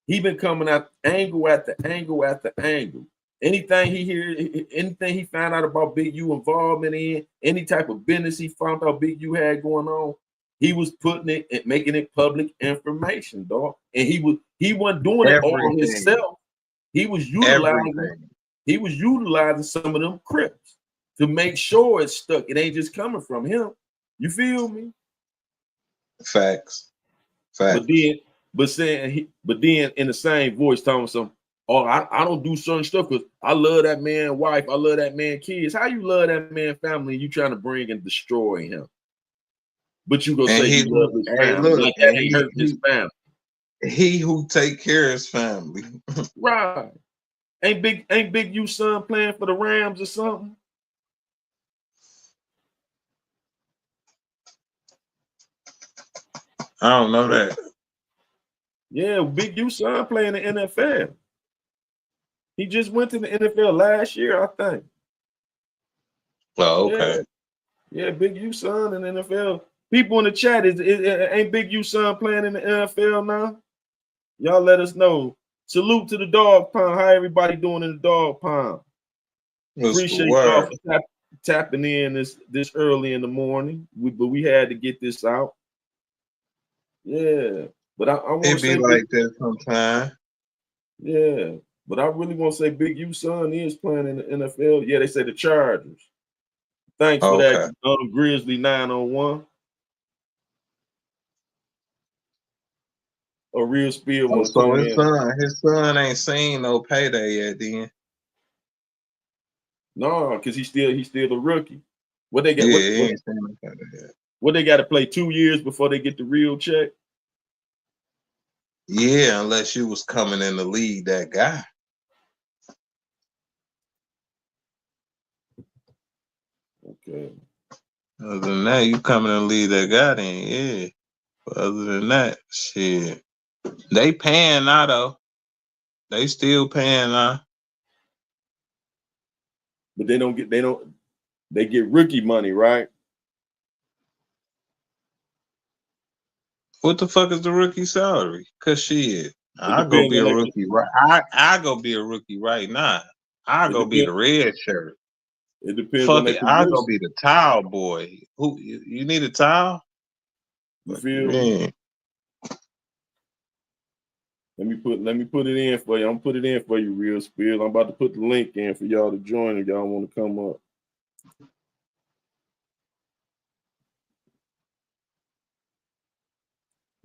He been coming out angle after angle after angle. Anything he found out about Big U involvement in, any type of business he found out Big U had going on, he was putting it and making it public information, dog. And he wasn't doing it all himself. He was utilizing some of them Crips to make sure it's stuck. It ain't just coming from him. You feel me? Facts. But then in the same voice telling some, oh, I don't do certain stuff because I love that man wife, I love that man kids. How you love that man family and you trying to bring and destroy him? But you gonna say you love his family, like that ain't hurt his family. He who take care of his family. Right. Ain't Big U son playing for the Rams or something? I don't know that. Yeah, Big U son playing the NFL. He just went to the NFL last year, I think. Oh, okay. Yeah, Big U son in the NFL. People in the chat, ain't Big U son playing in the NFL now? Y'all let us know. Salute to the dog pound. How everybody doing in the dog pound? Appreciate y'all for tapping in this early in the morning. But we had to get this out. Yeah, but I want to say like that sometime. Yeah, But I really want to say Big U's son is playing in the NFL. Yeah, they say the Chargers. Thanks for Okay. that, Grizzly 901. A real spill Oh, want to so tune his son ain't seen no payday yet then. No, because he's still a rookie. What they got? Yeah, he ain't seen no payday yet. What they got to play 2 years before they get the real check? Yeah, unless you was coming in the league that guy. Okay. Other than that, you coming in the league that guy, then yeah. But other than that, shit. They paying now though. They still paying now. But they get rookie money, right? What the fuck is the rookie salary? Cause shit, I go depends be a on rookie right. I go be a rookie right now. I go be the red shirt. It depends on Fuck their it, I go position. be the towel boy. Who you need a towel? You feel me? Man, Let me put it in for you. I'm gonna put it in for you, real spill. I'm about to put the link in for y'all to join if y'all want to come up.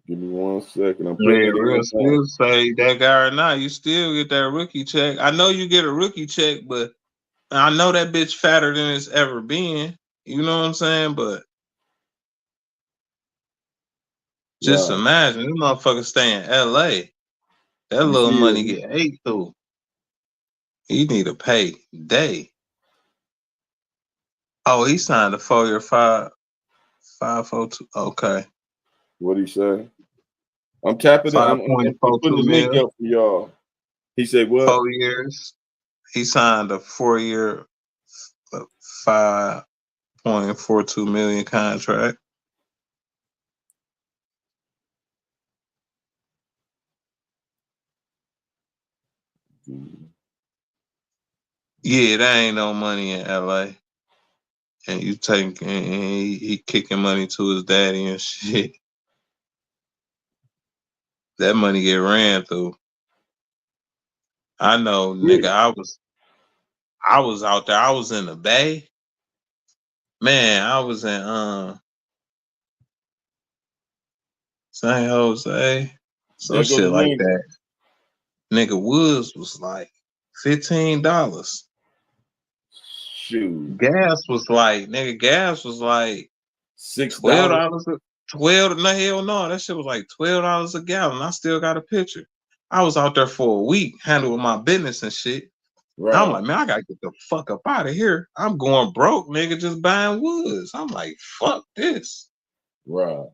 Give me 1 second. I'm putting it real in now. still say that guy right now. You still get that rookie check. I know you get a rookie check, but I know that bitch fatter than it's ever been. You know what I'm saying? But just Right. imagine this motherfucker stay in LA. That You little feel money me? get ate through. He need to pay day. Oh, he signed a 4-year 542. Okay. What he say? I'm tapping it. I'm 5.42 putting the link mil, up for y'all. He said what? 4 years. He signed a 4-year 5.42 million contract. Yeah, that ain't no money in LA. And you taking and he kicking money to his daddy and shit. That money get ran through. I know, nigga. I was out there. I was in the Bay. Man, I was in San Jose. Some There go the shit like link. that. Nigga, Woods was like $15. Shoot. Gas was like $6. $12. 12 no hell no. That shit was like $12 a gallon. I still got a picture. I was out there for a week handling my business and shit. I'm Right. like, man, I gotta get the fuck up out of here. I'm going broke, nigga, just buying woods. I'm like, fuck this. Right.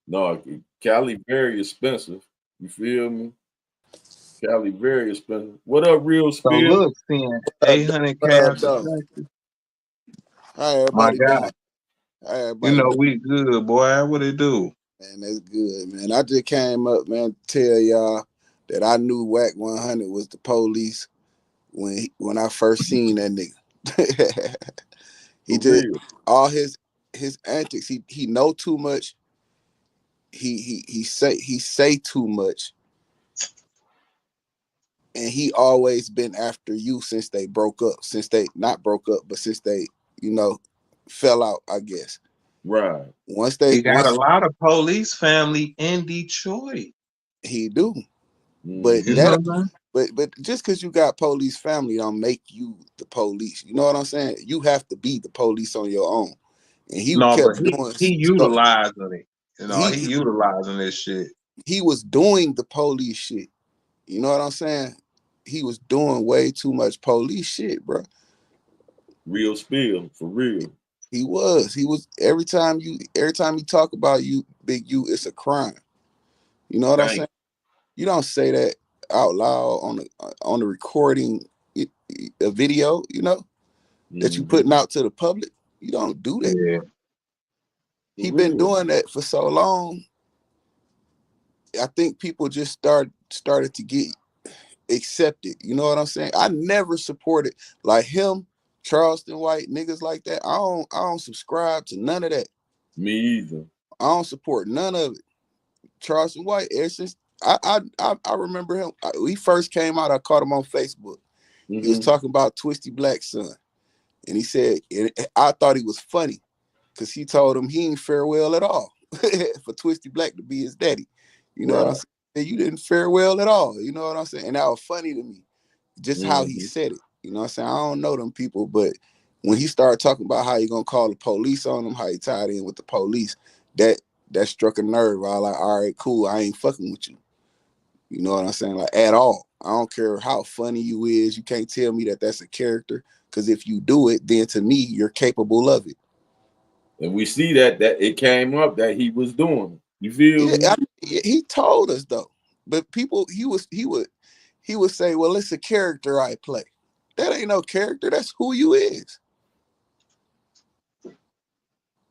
No, Cali very expensive. You feel me? Cali very expensive. What up, real So spill? look, seeing What up, 800 what up, cash though? effective. How My everybody God, doing? How you everybody know doing? we good, boy. What it do? Man, that's good, man. I just came up, man, to tell y'all that I knew WACK100 was the police when I first seen that nigga. He For just real. all his antics. He know too much. He say too much, and he always been after you since they broke up. Since they not broke up, but since they fell out, I guess. Right. Once He got a lot of police family in Detroit. he do. But Mm-hmm. You know that what I'm but just because you got police family don't make you the police. You know what I'm saying? You have to be the police on your own. And he No, but kept doing he stuff. utilizing it. You know, he He utilizing this shit. he was doing the police shit. You know what I'm saying? He was doing way too much police shit, bro. Real spill. For real. He was. He was every time you talk about you, Big U, it's a crime. You know what I'm Dang. saying? You don't say that out loud on the recording a video, that you Mm-hmm. putting out to the public. You don't do that. Yeah. For He been real. doing that for so long. I think people just started to get accepted. You know what I'm saying? I never supported like him, Charleston White, niggas like that. I don't subscribe to none of that. Me either. I don't support none of it. Charleston White, ever since I remember him. He first came out. I caught him on Facebook. He was talking about Twisty Black's son, and he said, and I thought he was funny because he told him he ain't fare well at all for Twisty Black to be his daddy. You know what I'm saying? And you didn't fare well at all. You know what I'm saying? And that was funny to me, just how he said it. You know what I'm saying? I don't know them people, but when he started talking about how he gonna call the police on them, how he tied in with the police, that struck a nerve. I was like, all right, cool. I ain't fucking with you. You know what I'm saying? Like, at all. I don't care how funny you is. You can't tell me that that's a character, because if you do it, then to me, you're capable of it. And we see that it came up that he was doing it. You feel me? I mean, he told us though, but people, he would say, well, it's a character I play. That ain't no character. That's who you is.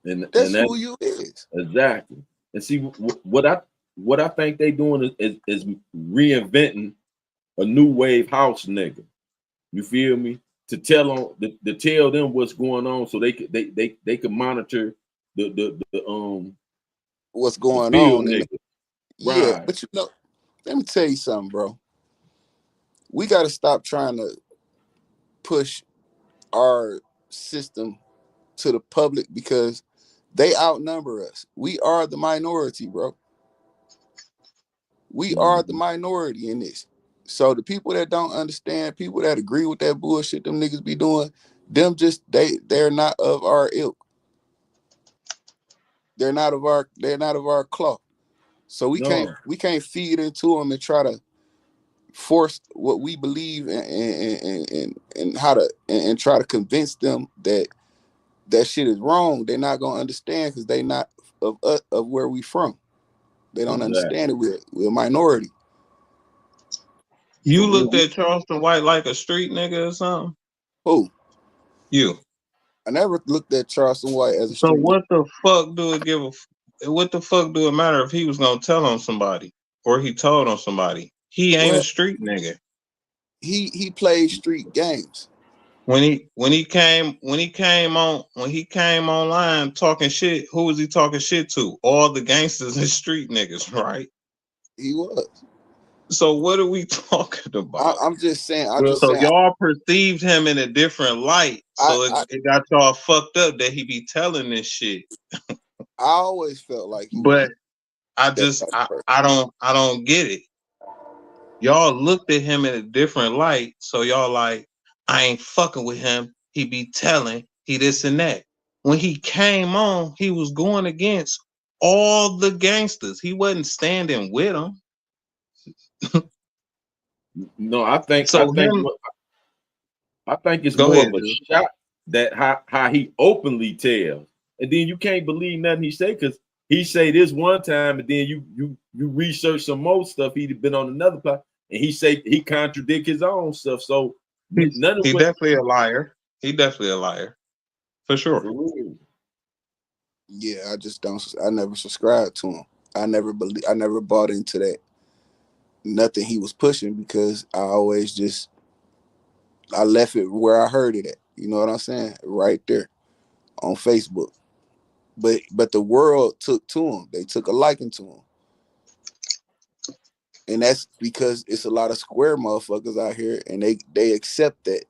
That's who you is. Exactly. And see what I think they doing is reinventing a new wave house nigga. You feel me? To tell them what's going on, so they could monitor the what's going field on. nigga. Yeah, Right. but let me tell you something, bro. We got to stop trying to push our system to the public because they outnumber us. We are the minority, bro. We are the minority in this. So the people that don't understand, people that agree with that bullshit them niggas be doing, them just they're not of our ilk. They're not of our cloth. So we can't feed into them and try to force what we believe and how to and try to convince them that shit is wrong. They're not gonna understand because they not of where we from. They don't understand it. We're a minority. You looked at Charleston White like a street nigga or something? Who? You. I never looked at Charleston White as a So street nigga. what the fuck do it matter if he was gonna tell on somebody or he told on somebody? He ain't a street nigga. He played street games. When he came online talking shit, who was he talking shit to? All the gangsters and street niggas, right? He was. So what are we talking about? I'm just saying. So y'all perceived him in a different light. So it got y'all fucked up that he be telling this shit. I always felt like he but was I don't get it. Y'all looked at him in a different light. So y'all like, I ain't fucking with him. He be telling, he this and that. When he came on, he was going against all the gangsters. He wasn't standing with them. No, I think so I think it's Go more ahead, of a shot that how he openly tells, and then you can't believe nothing he say because he say this one time, and then you research some more stuff. He'd been on another part, and he say he contradict his own stuff. So none of he definitely a liar. He definitely a liar, for sure. Yeah, I never subscribed to him. I never bought into that. Nothing he was pushing because I left it where I heard it at. You know what I'm saying? Right there on Facebook. But the world took to him. They took a liking to him. And that's because it's a lot of square motherfuckers out here and they accept that.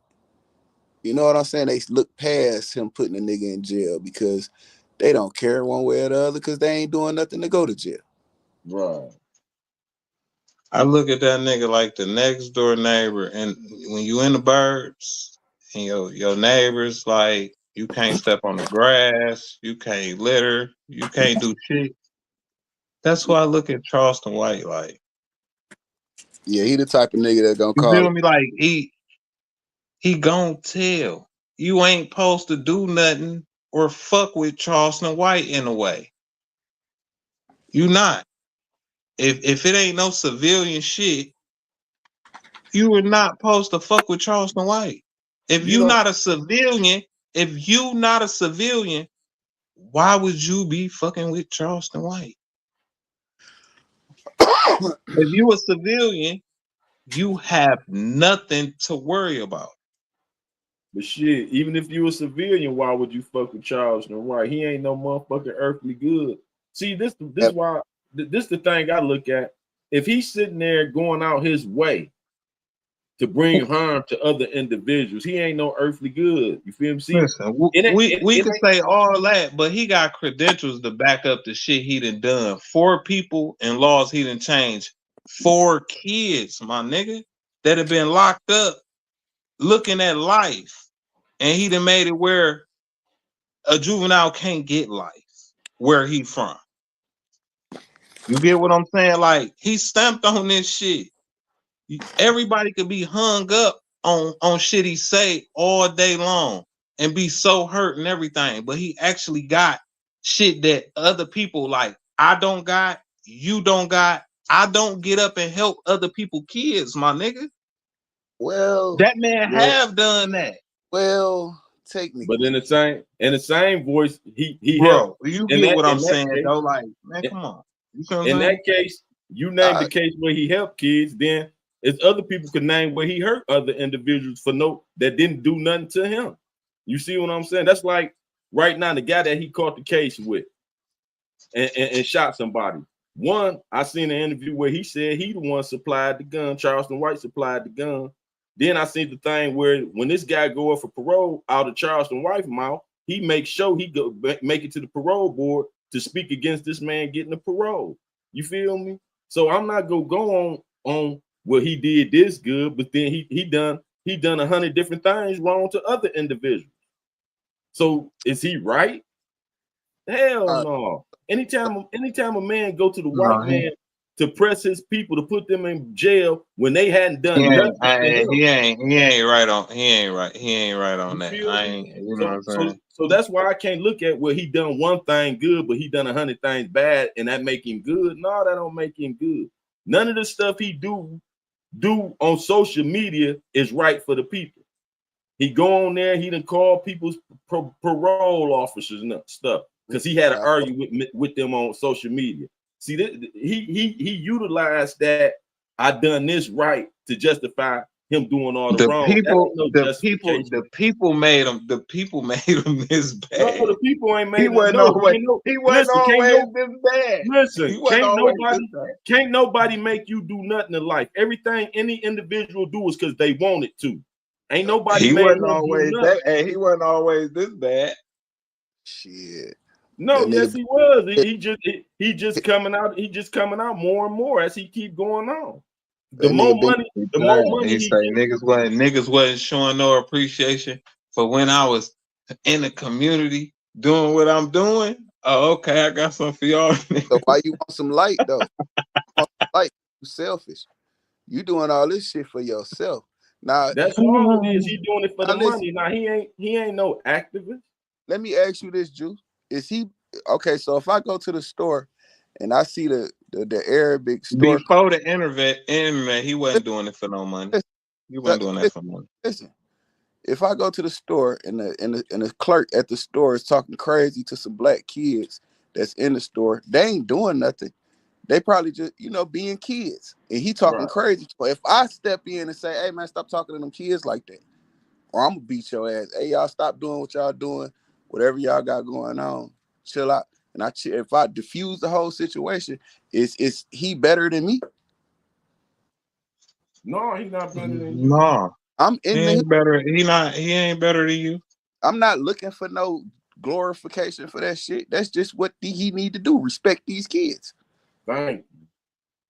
You know what I'm saying? They look past him putting a nigga in jail because they don't care one way or the other because they ain't doing nothing to go to jail. Right. I look at that nigga like the next door neighbor, and when you in the burbs and your neighbors like you can't step on the grass, you can't litter, you can't do shit. That's why I look at Charleston White like. Yeah, he the type of nigga that gonna You call feel it. me? Like he gon' tell you ain't supposed to do nothing or fuck with Charleston White in a way. You not. If it ain't no civilian shit, you are not supposed to fuck with Charleston White. If you not a civilian, why would you be fucking with Charleston White? If you a civilian, you have nothing to worry about. But shit, even if you a civilian, why would you fuck with Charleston White? He ain't no motherfucking earthly good. See, this why this the thing I look at. if he's sitting there going out his way to bring harm to other individuals, he ain't no earthly good. You feel me? See, Listen, we could say all that, but he got credentials to back up the shit he done. 4 people and laws he done changed. 4 kids, my nigga, that have been locked up looking at life. And he done made it where a juvenile can't get life where he from. You get what I'm saying? Like, he stamped on this shit. Everybody could be hung up on shit he say all day long and be so hurt and everything, but he actually got shit that other people like I don't got, you don't got. I don't get up and help other people kids, my nigga. Well, That man have done that. Well, technically, but in the same voice, he Bro, helped. you get what I'm saying case, though. Like, man, come on. You feel in that case, you named the case where he helped kids, then it's other people could name where he hurt other individuals that didn't do nothing to him. You see what I'm saying? That's like right now, the guy that he caught the case with and shot somebody. One, I seen an interview where he said he the one supplied the gun. Charleston White supplied the gun. Then I seen the thing where when this guy go up for parole out of Charleston White's mouth, he makes sure he go make it to the parole board to speak against this man getting the parole. You feel me? So I'm not gonna go on well, he did this good, but then he done 100 different things wrong to other individuals. So is he right? Hell no. Anytime a man go to the white man to press his people to put them in jail when they hadn't done nothing. He ain't right on that. I ain't, you know what I'm saying? So that's why I can't look at where he done one thing good, but he done 100 things bad, and that make him good. No, that don't make him good. None of the stuff he do on social media is right for the people. He go on there, he done call people's parole officers and stuff because he had to argue with them on social media. See, he utilized that I done this right to justify him doing all the wrong. The people made him this bad. No, the people ain't made he him. Wasn't always this bad. Listen, can't nobody make you do nothing in life. Everything any individual do is because they want it to. Ain't nobody. He wasn't always that. Hey, he wasn't always this bad. Shit. No, yes, he was. He just coming out. He just coming out more and more as he keep going on. The more money he say niggas wasn't showing no appreciation for when I was in the community doing what I'm doing. Oh, okay, I got something for y'all. So why you want some light though? Light, you selfish. You doing all this shit for yourself. Now that's all it is. He doing it for the money. Now he ain't no activist. Let me ask you this, Juice. Is he okay? So if I go to the store and I see the Arabic store before the internet, he wasn't doing it for no money. He wasn't doing that for money. Listen, if I go to the store and the clerk at the store is talking crazy to some black kids that's in the store, they ain't doing nothing. They probably just, being kids. And he talking crazy. If I step in and say, hey, man, stop talking to them kids like that, or I'm going to beat your ass. Hey, y'all, stop doing what y'all doing. Whatever y'all got going on, chill out. And if I diffuse the whole situation, is he better than me? No, he's not better than you. No. I'm in he ain't better. He ain't better than you. I'm not looking for no glorification for that shit. That's just what he need to do. Respect these kids. Thank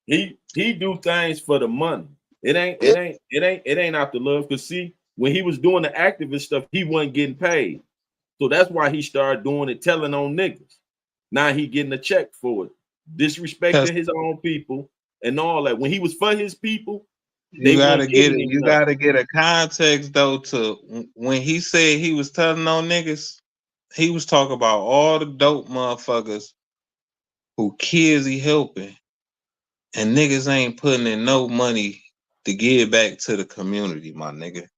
you. He do things for the money. It ain't out the love. Cause see, when he was doing the activist stuff, he wasn't getting paid. So that's why he started doing it, telling on niggas. Now he getting a check for it, disrespecting his own people and all that. When he was for his people, you gotta get it. You gotta get a context though to when he said he was telling on niggas, he was talking about all the dope motherfuckers who kids he helping, and niggas ain't putting in no money to give back to the community, my nigga.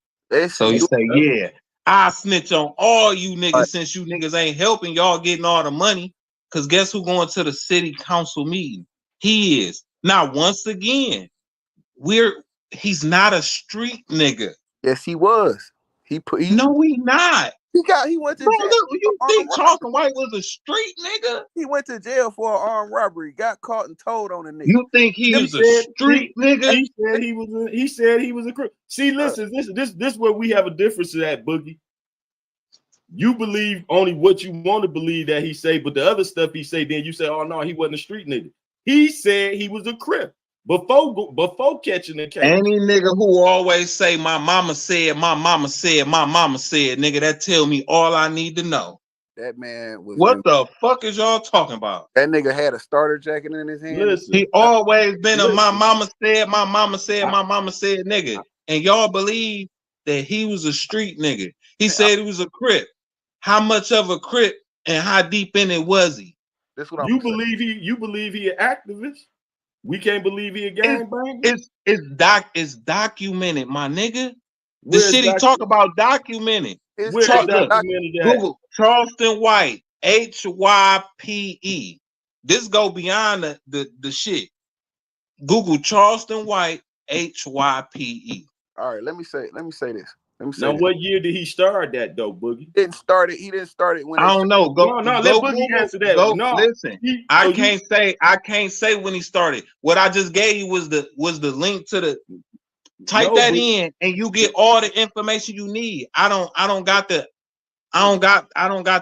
So he say, yeah, I snitch on all you niggas since you niggas ain't helping, y'all getting all the money. Cause guess who going to the city council meeting? He is. Now, once again, he's not a street nigga. Yes, he was. No, he not. He went to Bro, jail. look, you for think armed Charleston White was a street nigga? robbery. He went to jail for an armed robbery. Got caught and told on a nigga. You think he He is a said street nigga? he said he was a crook. See, listen, this where we have a difference at, Boogie. You believe only what you want to believe that he say, but the other stuff he say, then you say, oh no, he wasn't a street nigga. He said he was a crip before catching the case. Any nigga who always say my mama said, my mama said, my mama said, nigga, that tell me all I need to know. That man was. What the fuck is y'all talking about? That nigga had a starter jacket in his hand. Listen, He always been a listen. my mama said, my mama said, my mama said nigga. And y'all believe that he was a street nigga. He said he was a crip. How much of a crip and how deep in it was he? That's what you believe he an activist? We can't believe he a gangbanger? It's documented, my nigga. The Where's shit he talk about documented. His Where's tape documented at? Google Charleston White, HYPE. This go beyond the shit. Google Charleston White, HYPE. All right, let me say this. Now, what year did he start that though, Boogie? He didn't start it when I don't know. No, let Boogie Google, answer that. Go, No, listen. I can't say when he started. What I just gave you was the link to the. Type that in, and you get all the information you need. I don't got the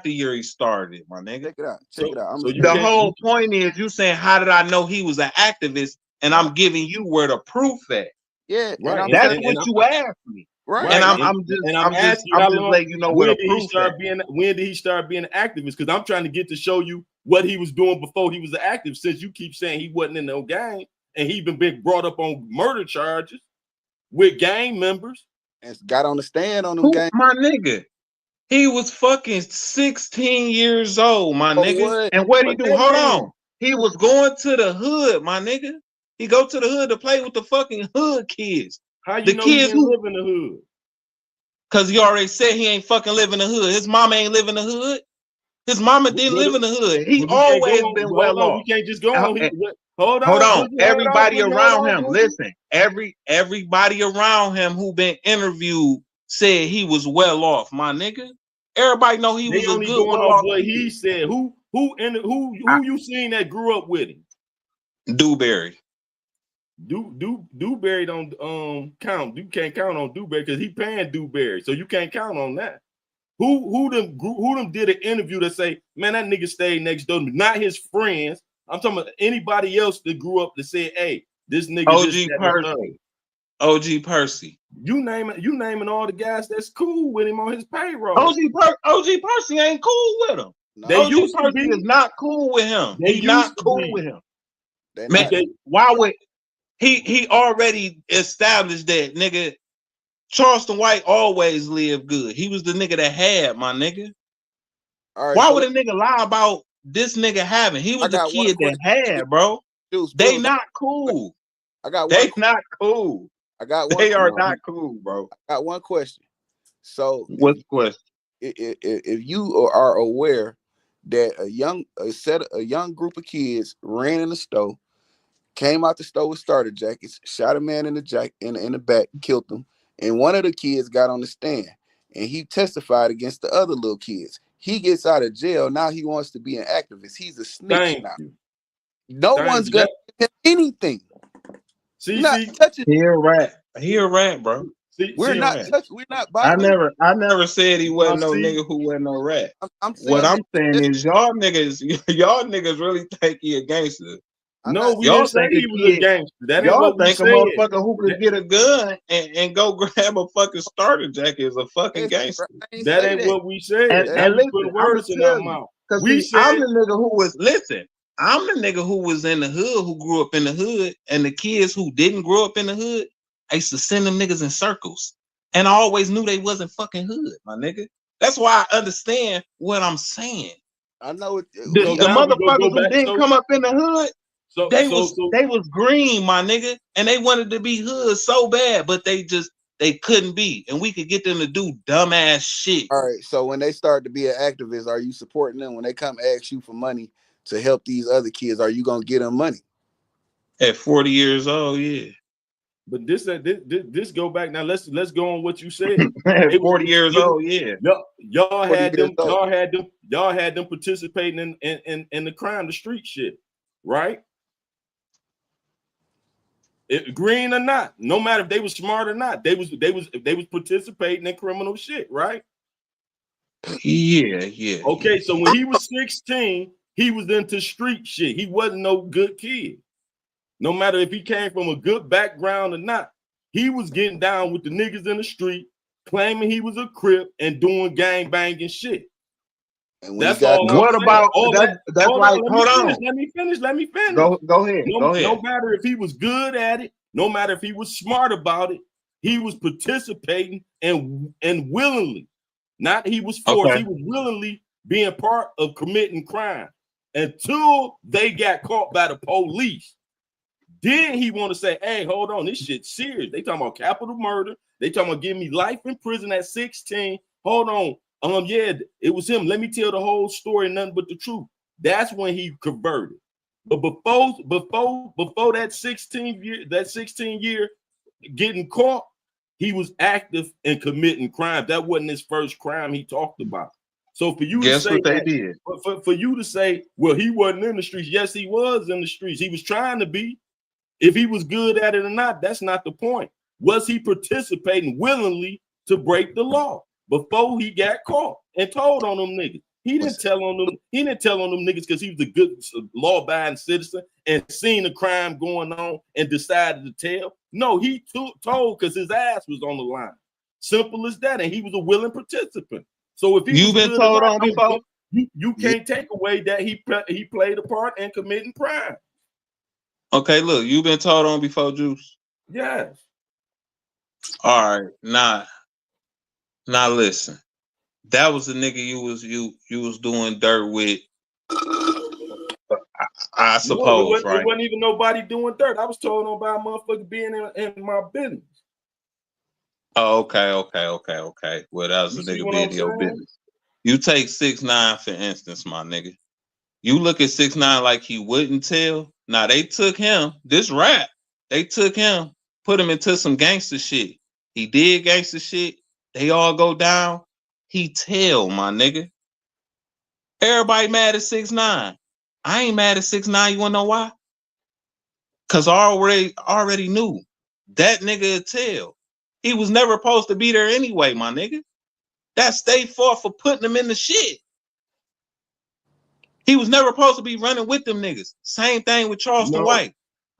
year he started, my nigga. Check it out. Check it out. The whole point is you saying how did I know he was an activist, and I'm giving you where the proof at. Yeah, right. That's what you asked me. Right. And I'm just letting you know where the proof at. When did he start being an activist? Because I'm trying to get to show you what he was doing before he was an activist. Since you keep saying he wasn't in no gang, and he been brought up on murder charges with gang members, and got on the stand on them gang. My nigga, he was fucking 16 years old, my nigga. What? And what he do? Hold on. He was going to the hood, my nigga. He go to the hood to play with the fucking hood kids. How you know kids he didn't live in the hood? Cause he already said he ain't fucking live in the hood. His mama ain't live in the hood. His mama didn't live in the hood. He always been well off. We can't just go on. Hold on. Everybody around him, listen. Everybody around him who been interviewed said he was well off, my nigga. Everybody know he was a good well off. What he said. Who you seen that grew up with him? Dewberry. Dewberry don't count. You can't count on Dewberry because he paying Dewberry, so you can't count on that. Who them did an interview that say, man, that nigga stayed next door to me, not his friends. I'm talking about anybody else that grew up to say, hey, this nigga OG Percy. You naming all the guys that's cool with him on his payroll. OG Percy ain't cool with him. OG Percy is not cool with him. He's not cool with him. Man, why would he already established that nigga? Charleston White always lived good. He was the nigga that had, my nigga. All right, why would a nigga lie about this nigga having? He was the kid that had, bro. They not cool. They not cool. They are not cool, bro. I got one question. So what's the question? If you are aware that a young group of kids ran in the store, came out the store with starter jackets, shot a man in the back, killed him. And one of the kids got on the stand and he testified against the other little kids. He gets out of jail. Now he wants to be an activist. He's a snitch now. No one's gonna give him anything. See, touching. He a rat, bro. We're not I never said he wasn't no nigga who wasn't no rat. I'm saying is y'all niggas really think he a gangster. No, we didn't say he was a gangster. That ain't what we said. A motherfucker who could get a gun and go grab a fucking starter jacket is a fucking gangster. That ain't what we said. And listen, put words in our mouth. I'm the nigga who was I'm the nigga who was in the hood, who grew up in the hood, and the kids who didn't grow up in the hood, I used to send them niggas in circles. And I always knew they wasn't fucking hood, my nigga. That's why I understand what I'm saying. I know it. The motherfuckers who didn't come up in the hood, they was green, my nigga, and they wanted to be hood so bad, but they couldn't be, and we could get them to do dumbass shit. All right, so when they start to be an activist, are you supporting them? When they come ask you for money to help these other kids, are you gonna get them money? At 40 years old, yeah. But this go back now. Let's go on what you said. 40 years old, yeah. Y'all 40 had years them. old. Y'all had them participating in the crime, the street shit, right? Green or not, no matter if they was smart or not, they was participating in criminal shit, right? Yeah. Okay, so when he was 16, he was into street shit. He wasn't no good kid. No matter if he came from a good background or not, he was getting down with the niggas in the street, claiming he was a Crip and doing gang banging shit. And when That's he got all caught, I'm What saying. about All that's hold like, on, hold on. let me finish. Go ahead. No matter if he was good at it, no matter if he was smart about it, he was participating and willingly. Not he was forced, Okay. he was willingly being part of committing crime until they got caught by the police. Then he want to say, hey, hold on, this shit's serious. They talking about capital murder. They talking about giving me life in prison at 16. Hold on. Yeah, it was him. Let me tell the whole story, nothing but the truth. That's when he converted. But before that 16 year getting caught, he was active in committing crime. That wasn't his first crime he talked about. So for you Guess to say what they that, did? for you to say, well, he wasn't in the streets. Yes, he was in the streets. He was trying to be. If he was good at it or not, that's not the point. Was he participating willingly to break the law before he got caught and told on them niggas? He didn't tell on them niggas because he was a good law-abiding citizen and seen the crime going on and decided to tell. No, he told because his ass was on the line. Simple as that. And he was a willing participant. So if he You've was been good told at on before? you can't take away that he played a part in committing crime. Okay, look, you've been told on before, Juice. Yes. All right, now listen. That was the nigga you was doing dirt with, I suppose, It right? wasn't even nobody doing dirt. I was told on by a motherfucker being in my business. Oh, okay. Well, that was You the see nigga what being I'm in your saying? business. You take 6ix9ine for instance, my nigga. You look at 6ix9ine like he wouldn't tell. Now they took him, this rap, they took him, put him into some gangster shit. He did gangster shit. They all go down. He tell, my nigga. Everybody mad at 6ix9ine. I ain't mad at 6ix9ine. You wanna know why? Cause I already knew that nigga would tell. He was never supposed to be there anyway, my nigga. That's their fault for putting him in the shit. He was never supposed to be running with them niggas. Same thing with Charleston No, White.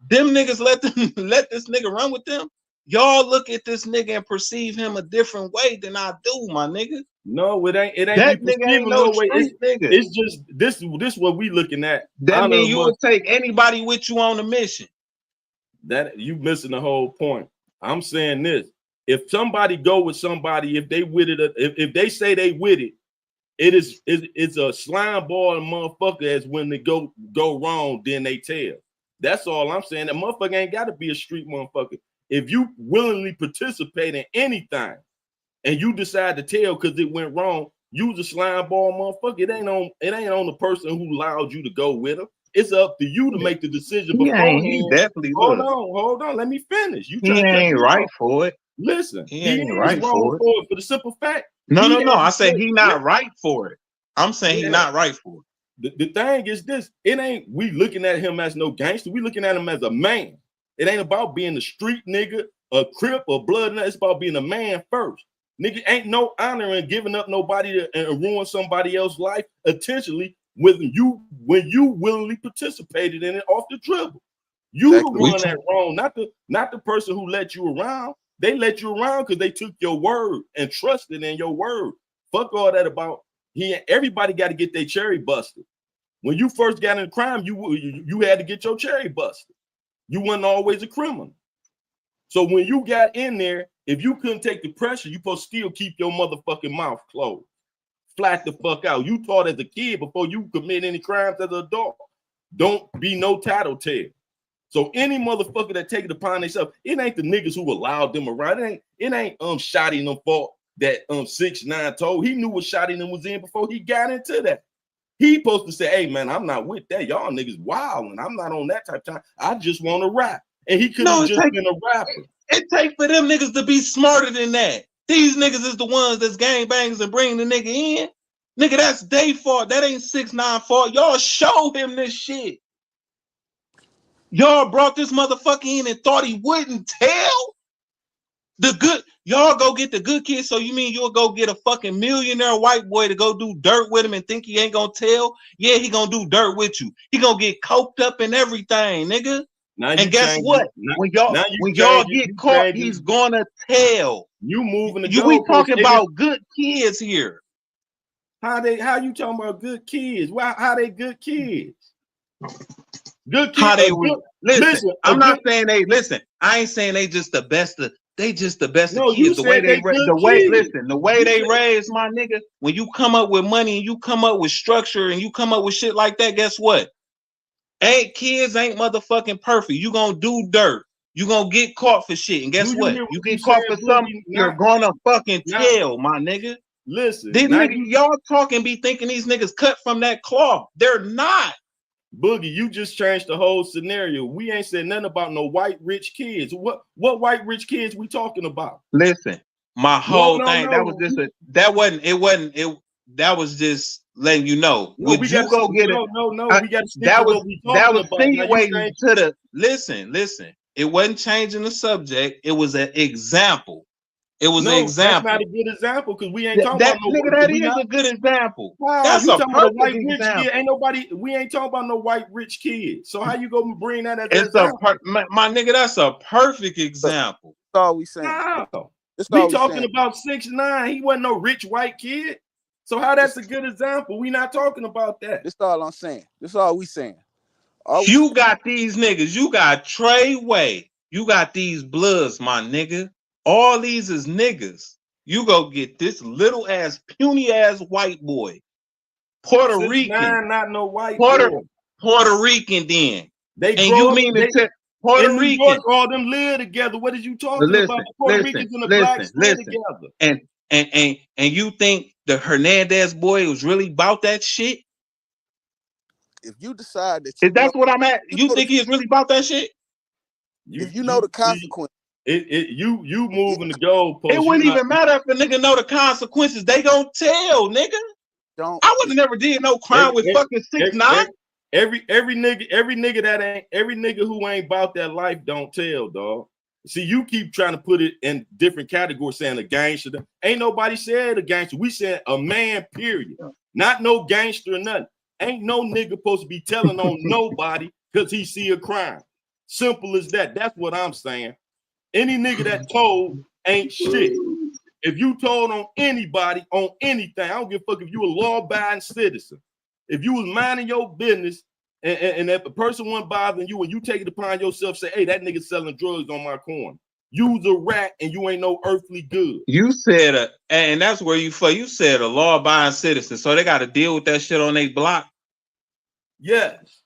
Them niggas let this nigga run with them. Y'all look at this nigga and perceive him a different way than I do, my nigga. no, it ain't. That We nigga perceive ain't him no no way. street nigga. It's just this what we looking at. That Honor mean you among would take anybody with you on a mission. that you missing the whole point. I'm saying this: if somebody go with somebody, if they with it, if they say they with it, it's a slime ball and motherfucker. As when they go wrong, then they tell. That's all I'm saying. That motherfucker ain't got to be a street motherfucker. If you willingly participate in anything and you decide to tell because it went wrong, use a slime ball motherfucker. It ain't on the person who allowed you to go with him. It's up to you to make the decision beforehand. He definitely Hold on. Let me finish. You He trying to cut ain't me right off. for it. Listen, He he ain't is right wrong for it. for the simple fact. No. He had I to say say- he not right for it. I'm saying he Yeah. not right for it. The thing is this: it ain't we looking at him as no gangster. We looking at him as a man. It ain't about being a street nigga, a Crip, or blood. It's about being a man first. Nigga, ain't no honor in giving up nobody and ruin somebody else's life intentionally when you willingly participated in it off the dribble. You Exactly. the one that wrong, not the person who let you around. They let you around because they took your word and trusted in your word. Fuck all that about everybody got to get their cherry busted. When you first got in crime, you had to get your cherry busted. You wasn't always a criminal. So when you got in there, if you couldn't take the pressure, you supposed to still keep your motherfucking mouth closed. Flat the fuck out. You taught as a kid before you commit any crimes as an adult. Don't be no tattletale. So any motherfucker that take it upon themselves, it ain't the niggas who allowed them around. It ain't Shotty them fault that 6ix9ine told. He knew what Shotty them was in before he got into that. He supposed to say, hey man, I'm not with that. Y'all niggas wild and I'm not on that type of time. I just want to rap. And he could have just been a rapper. It take for them niggas to be smarter than that. These niggas is the ones that's gangbangers and bring the nigga in. Nigga, that's their fault. That ain't 6ix9ine fault. Y'all show him this shit. Y'all brought this motherfucker in and thought he wouldn't tell? The good, y'all go get the good kid, so you mean you'll go get a fucking millionaire white boy to go do dirt with him and think he ain't gonna tell? Yeah, he gonna do dirt with you. He gonna get coked up and everything, nigga. And guess what? When y'all get caught, he's gonna tell. You moving the we talking about good kids here. How you talking about good kids? How they good kids? Good kids. How they listen. I'm not saying they listen. I ain't saying they just the best of. They just the best of kids. The way they raise, my nigga. When you come up with money and you come up with structure and you come up with shit like that, guess what? Kids ain't motherfucking perfect. You gonna do dirt. You gonna get caught for shit. And guess what? You get caught for something, you're gonna fucking tell, my nigga. Listen, these niggas, y'all talking be thinking these niggas cut from that cloth. They're not. Boogie, you just changed the whole scenario. We ain't said nothing about no white rich kids. What white rich kids we talking about? Listen, my whole thing, that was just that was just letting you know. No, Would you go get it? No, we got to stick to what we talking about. Insinuating to the listen. It wasn't changing the subject. It was an example. It was an example. That's not a good example because we ain't talking about no nigga. That is a good example. Wow, that's you a talking about a white example. rich kid? Ain't nobody. We ain't talking about no white rich kid. So how you gonna bring that as it's an example? My nigga, that's a perfect example. That's all we saying. No. We talking about 6ix9ine. He wasn't no rich white kid. So how that's a good example? We not talking about that. That's all I'm saying. That's all we saying. You got these niggas. You got Trey Way. You got these Bloods, my nigga. All these is niggas. You go get this little ass, puny ass white boy. Puerto Rican. Not no white Puerto boy. Rican then. They and you mean to tell Puerto Rican. New York, all them live together. What is you talking about? Puerto Ricans and the blacks live together. And you think the Hernandez boy was really about that shit? If you decide that that's what I'm at, you think he is really about that shit? If you know the consequences. You moving the goalpost. It wouldn't even matter if the nigga know the consequences. They gonna tell, nigga. I would have never did no crime with fucking 6ix9ine. Every nigga who ain't about that life don't tell, dog. See, you keep trying to put it in different categories, saying a gangster. Ain't nobody said a gangster. We said a man, period. Not no gangster or nothing. Ain't no nigga supposed to be telling on nobody because he see a crime. Simple as that. That's what I'm saying. Any nigga that told ain't shit. If you told on anybody on anything, I don't give a fuck if you a law-abiding citizen. If you was minding your business and if a person wasn't bothering you and you take it upon yourself, say, hey, that nigga selling drugs on my corner. You's a rat and you ain't no earthly good. You said, and that's where you said a law-abiding citizen. So they got to deal with that shit on their block? Yes.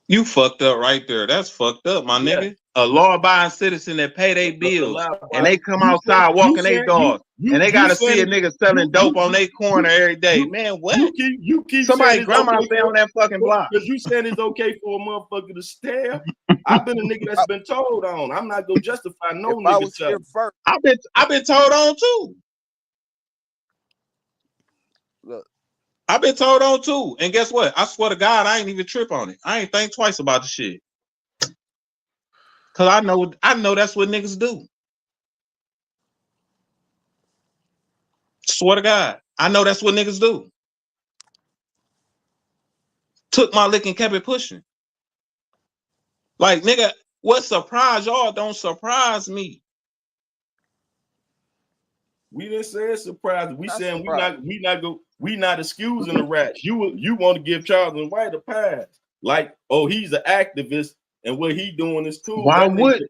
You fucked up right there. That's fucked up, my nigga. A law-abiding citizen that pay their bills and they come outside walking their dogs and they gotta see a nigga selling dope on their corner every day. Man, what? You keep somebody grandma stay on that fucking block. Because you said it's okay for a motherfucker to stare. I've been a nigga that's been told on. I'm not gonna justify no nigga telling. I've been told on too. Look. I've been told on too. And guess what? I swear to God, I ain't even trip on it. I ain't think twice about the shit. Cause I know that's what niggas do. Swear to God, I know that's what niggas do. Took my lick and kept it pushing. Like, nigga, what surprise y'all don't surprise me. We didn't say it's surprising. We saying we not excusing the rats. You want to give Charles and White a pass. Like, oh, he's an activist and what he doing is cool. Why would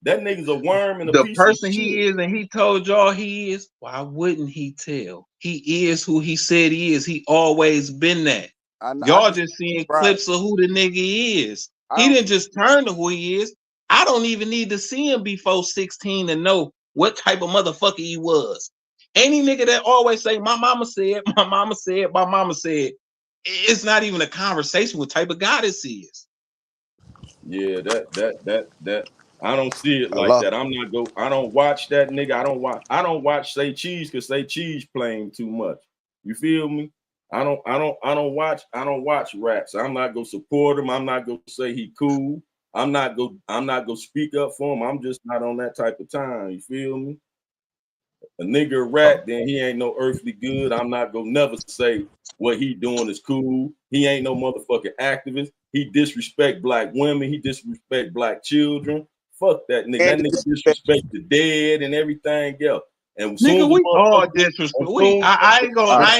that nigga's a worm and a the piece person of he shit. is and he told y'all he is? Why wouldn't he tell? He is who he said he is. He always been that. Y'all just seeing clips of who the nigga is. He didn't just turn to who he is. I don't even need to see him before 16 to know what type of motherfucker he was. Any nigga that always say, my mama said, my mama said, my mama said, it's not even a conversation what type of guy this is. Yeah, that I don't see it A like lot. that. I don't watch that nigga. I don't watch Say Cheese because Say Cheese playing too much. You feel me? I don't watch raps. I'm not gonna support him. I'm not gonna say he cool. I'm not gonna speak up for him. I'm just not on that type of time. You feel me? A nigga a rat, then he ain't no earthly good. I'm not gonna never say what he doing is cool. He ain't no motherfucking activist. He disrespect black women. He disrespect black children. Fuck that nigga. That And nigga disrespect the dead and everything else. And as soon Nigga, as we all motherfucker, disrespect. as soon, I as ain't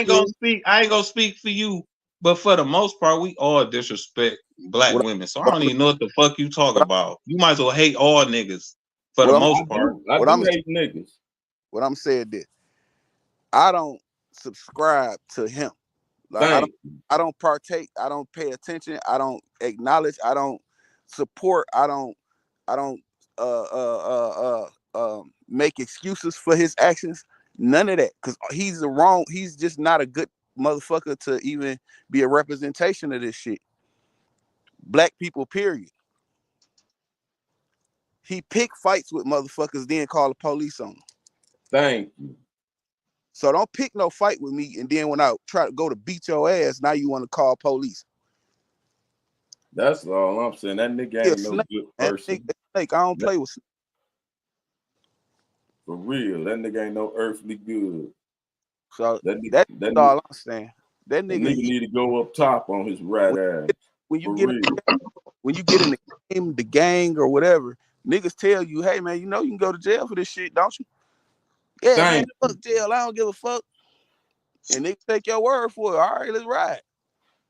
gonna soon, speak. I ain't gonna speak for you, but for the most part, we all disrespect black what, women. So I don't even know what the fuck you talking what, about. You might as well hate all niggas for the what I'm most part. I what do I'm hate niggas. what I'm saying this. I don't subscribe to him. Like Thank. I don't partake. I don't pay attention. I don't acknowledge. I don't support. I don't make excuses for his actions. None of that, because he's the wrong. He's just not a good motherfucker to even be a representation of this shit. Black people, period. He pick fights with motherfuckers, then call the police on them. Thank you. So don't pick no fight with me, and then when I try to go to beat your ass, now you want to call police. That's all I'm saying. That nigga He a ain't no snake. good That nigga person. a snake. I don't That, play with snakes. for real. That nigga ain't no earthly good. So That nigga, that's that all nigga, I'm saying. That that nigga, nigga need to go up top on his rat when ass. when you For get real. when you get in the game, the gang or whatever, niggas tell you, hey man, you know you can go to jail for this shit, don't you? Yeah, man, Thank you. fuck jail. I don't give a fuck. And niggas take your word for it. All right, let's ride.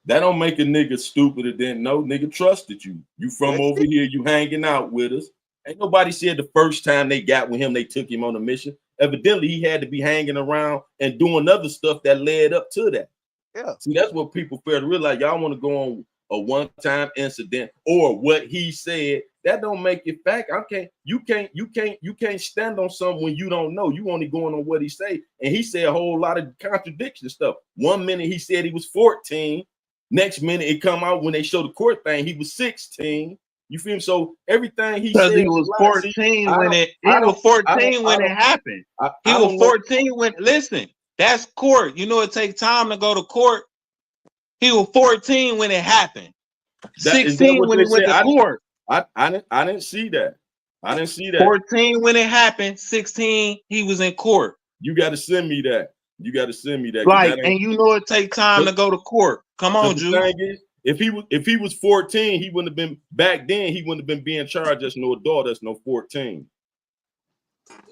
That don't make a nigga stupider than no nigga trusted you. You from That's over it. here, you hanging out with us. Ain't nobody said the first time they got with him, they took him on a mission. Evidently, he had to be hanging around and doing other stuff that led up to that. Yeah. See, that's what people fail to realize. Y'all want to go on a one-time incident or what he said. That don't make it fact. You can't stand on something when you don't know. You only going on what he say. And he said a whole lot of contradiction stuff. 1 minute he said he was 14. Next minute it come out when they show the court thing, he was 16. You feel me? So everything he Because said he was was lying. See, 14 I when don't, it he I was don't, I don't, 14 I when it don't, happened. He I was don't know. 14 when listen, that's court. You know it takes time to go to court. He was 14 when it happened. That is that 16 what when they he went said. to court. I didn't see that. I didn't see that. 14 when it happened, 16 he was in court. You got to send me that. You got to send me that because Like, that ain't. and you know it takes time to go to court. Come on, Because the Juice. thing is, if he was 14, he wouldn't have been back then. He wouldn't have been being charged as no adult, as no 14.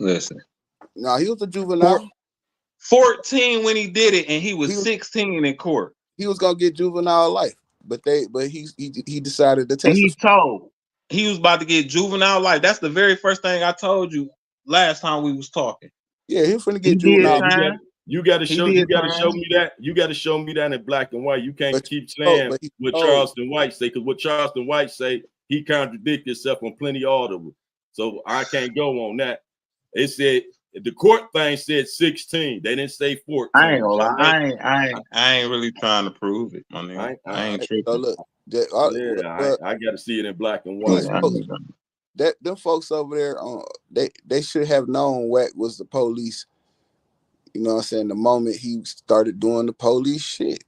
Listen. No, he was a juvenile. 14 when he did it, and he He was was 16 in court. he was gonna get juvenile life, but he decided to And testify. he told he was about to get juvenile life. That's the very first thing I told you last time we was talking. Yeah, he was finna He get did Yeah, juvenile. time. you got to He show did time. me that. You got to show me that in black and white. You can't But keep oh, saying but he what told. Charleston White say, because what Charleston White say, he contradict himself on plenty articles. So I can't go on that. It said the court thing said 16. They didn't say I ain't 14. gonna So lie. I ain't really trying to prove it, my nigga. I ain't So tripping. look, yeah, well, I got to see it in black and Yeah, these white. I folks, ain't done. them folks over there, they should have known WACK was the police. You know what I'm saying? The moment he started doing the police shit,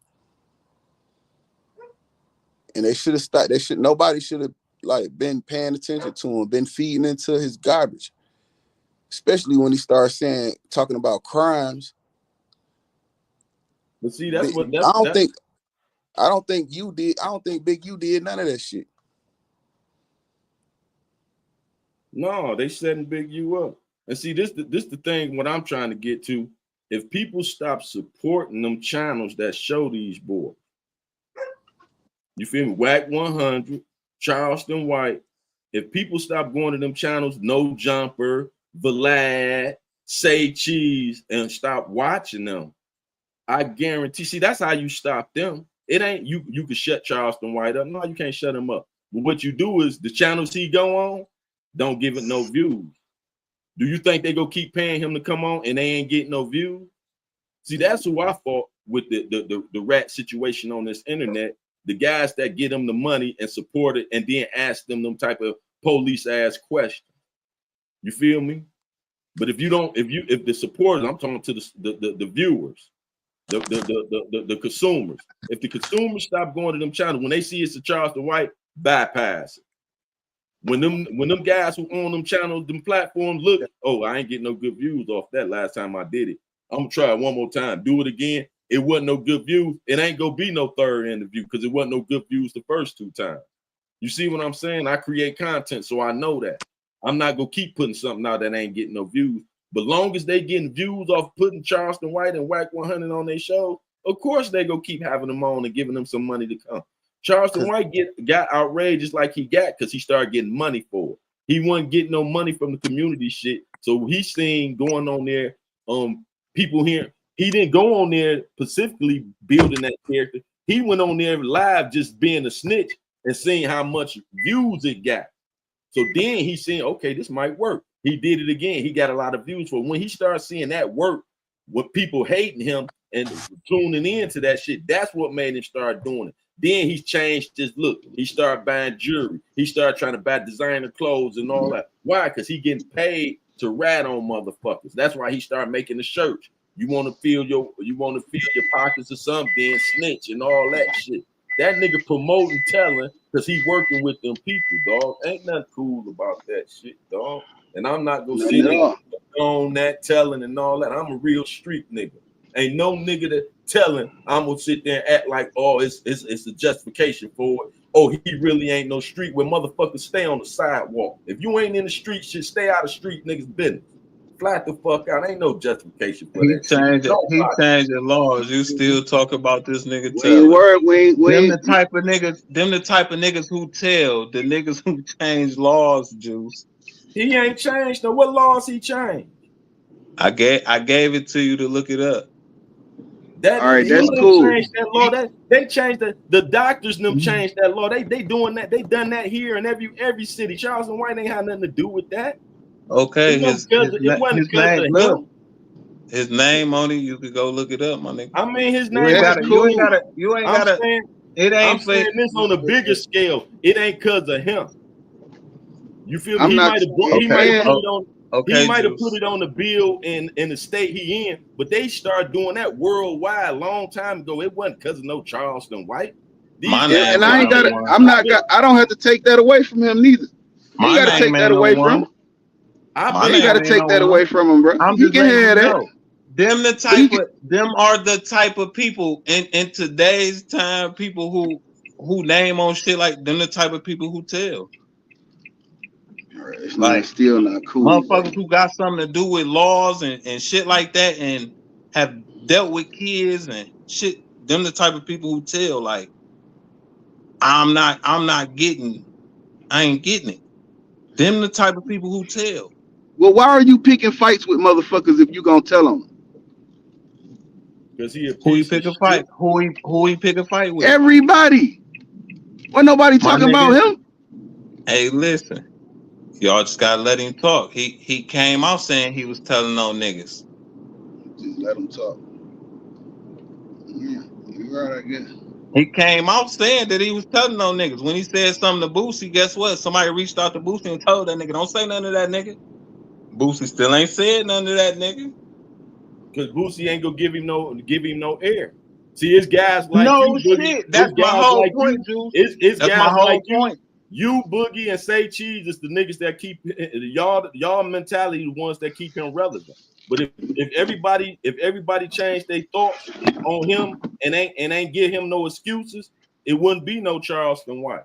and they should have stopped. Nobody should have like been paying attention to him, been feeding into his garbage, especially when he started talking about crimes. But see, that's what I don't that's think I don't think you did. I don't think Big U did none of that shit. no, they setting Big U up. And see, this the thing. What I'm trying to get to, if people stop supporting them channels that show these boys, you feel me? WACK100, Charleston White. If people stop going to them channels, No Jumper, Vlad, Say Cheese, and stop watching them, I guarantee. See, that's how you stop them. It ain't you. You can shut Charleston White up. No, you can't shut him up. But what you do is the channels he go on don't give it no views. Do you think they go keep paying him to come on and they ain't getting no views? See, that's who I fought with the rat situation on this internet. The guys that get them the money and support it and then ask them type of police ass questions. You feel me? But if the supporters, I'm talking to the viewers, the consumers. If the consumers stop going to them channels, when they see it's a Charleston White, bypass it. When them guys who own them channels, them platforms, look, oh, I ain't getting no good views off that last time I did it. I'm gonna try it one more time, do it again. It wasn't no good views. It ain't gonna be no third interview because it wasn't no good views the first 2 times. You see what I'm saying? I create content, so I know that. I'm not gonna keep putting something out that ain't getting no views. But long as they getting views off putting Charleston White and WACK100 on their show, of course they gonna keep having them on and giving them some money to come. Charleston White got outrageous like he got because he started getting money for it. He wasn't getting no money from the community shit. So he's seen going on there, people here. He didn't go on there specifically building that character. He went on there live just being a snitch and seeing how much views it got. So then he's saying, okay, this might work. He did it again. He got a lot of views for it. When he started seeing that work, with people hating him and tuning into that shit, that's what made him start doing it. Then he changed his look. He started buying jewelry. He started trying to buy designer clothes and all that. Why? Because he getting paid to rat on motherfuckers. That's why he started making the shirts. You want to feel your pockets or something, then snitch and all that shit. That nigga promoting telling because he working with them people, dog. Ain't nothing cool about that shit, dog. And I'm not gonna sit on that telling and all that. I'm a real street nigga. Ain't no nigga that telling I'm gonna sit there and act like, oh, it's a justification for it. Oh, he really ain't no street where motherfuckers stay on the sidewalk. If you ain't in the street, shit, stay out of street niggas' business. Flat the fuck out. Ain't no justification for that. He changed the laws. You still talk about this nigga telling. Them the type of niggas who tell, the niggas who change laws, Juice. He ain't changed. Now, what laws he changed? I gave it to you to look it up. All right, that's cool. Changed that law. They changed the doctors and them changed that law. They doing that. They done that here in every city. Charleston White ain't had nothing to do with that. Okay, his name on it. You could go look it up, my nigga. I mean, his name. You ain't gotta. It ain't saying this on a bigger scale. It ain't cause of him. You feel me? He might have put it on the bill in the state he in, but they started doing that worldwide a long time ago. It wasn't because of no Charleston White. And I ain't got it. I don't have to take that away from him neither. You got to take that away from him. You got to take that away from him, bro. He can have that. Them are the type of people in today's time. People who name on shit like them. The type of people who tell. It's like still not cool. Motherfuckers who got something to do with laws and shit like that, and have dealt with kids and shit. Them the type of people who tell like, I ain't getting it. Them the type of people who tell. Well, why are you picking fights with motherfuckers if you gonna tell them? Because who he pick a fight? Who he pick a fight with? Everybody. Why nobody talking about him? Hey, listen. Y'all just gotta let him talk. He came out saying he was telling no niggas. Just let him talk. Yeah, you're right, I guess. He came out saying that he was telling no niggas. When he said something to Boosie, guess what? Somebody reached out to Boosie and told that nigga, don't say nothing to that nigga. Boosie still ain't said nothing to that nigga. Because Boosie ain't gonna give him no air. See, it's guys like no you, shit. Boogie. That's my whole like point, Juice. It's that's guys my whole like point. You, Boogie, and Say Cheese is the niggas that keep y'all mentality the ones that keep him relevant. But if everybody changed their thoughts on him and ain't give him no excuses, it wouldn't be no Charleston White.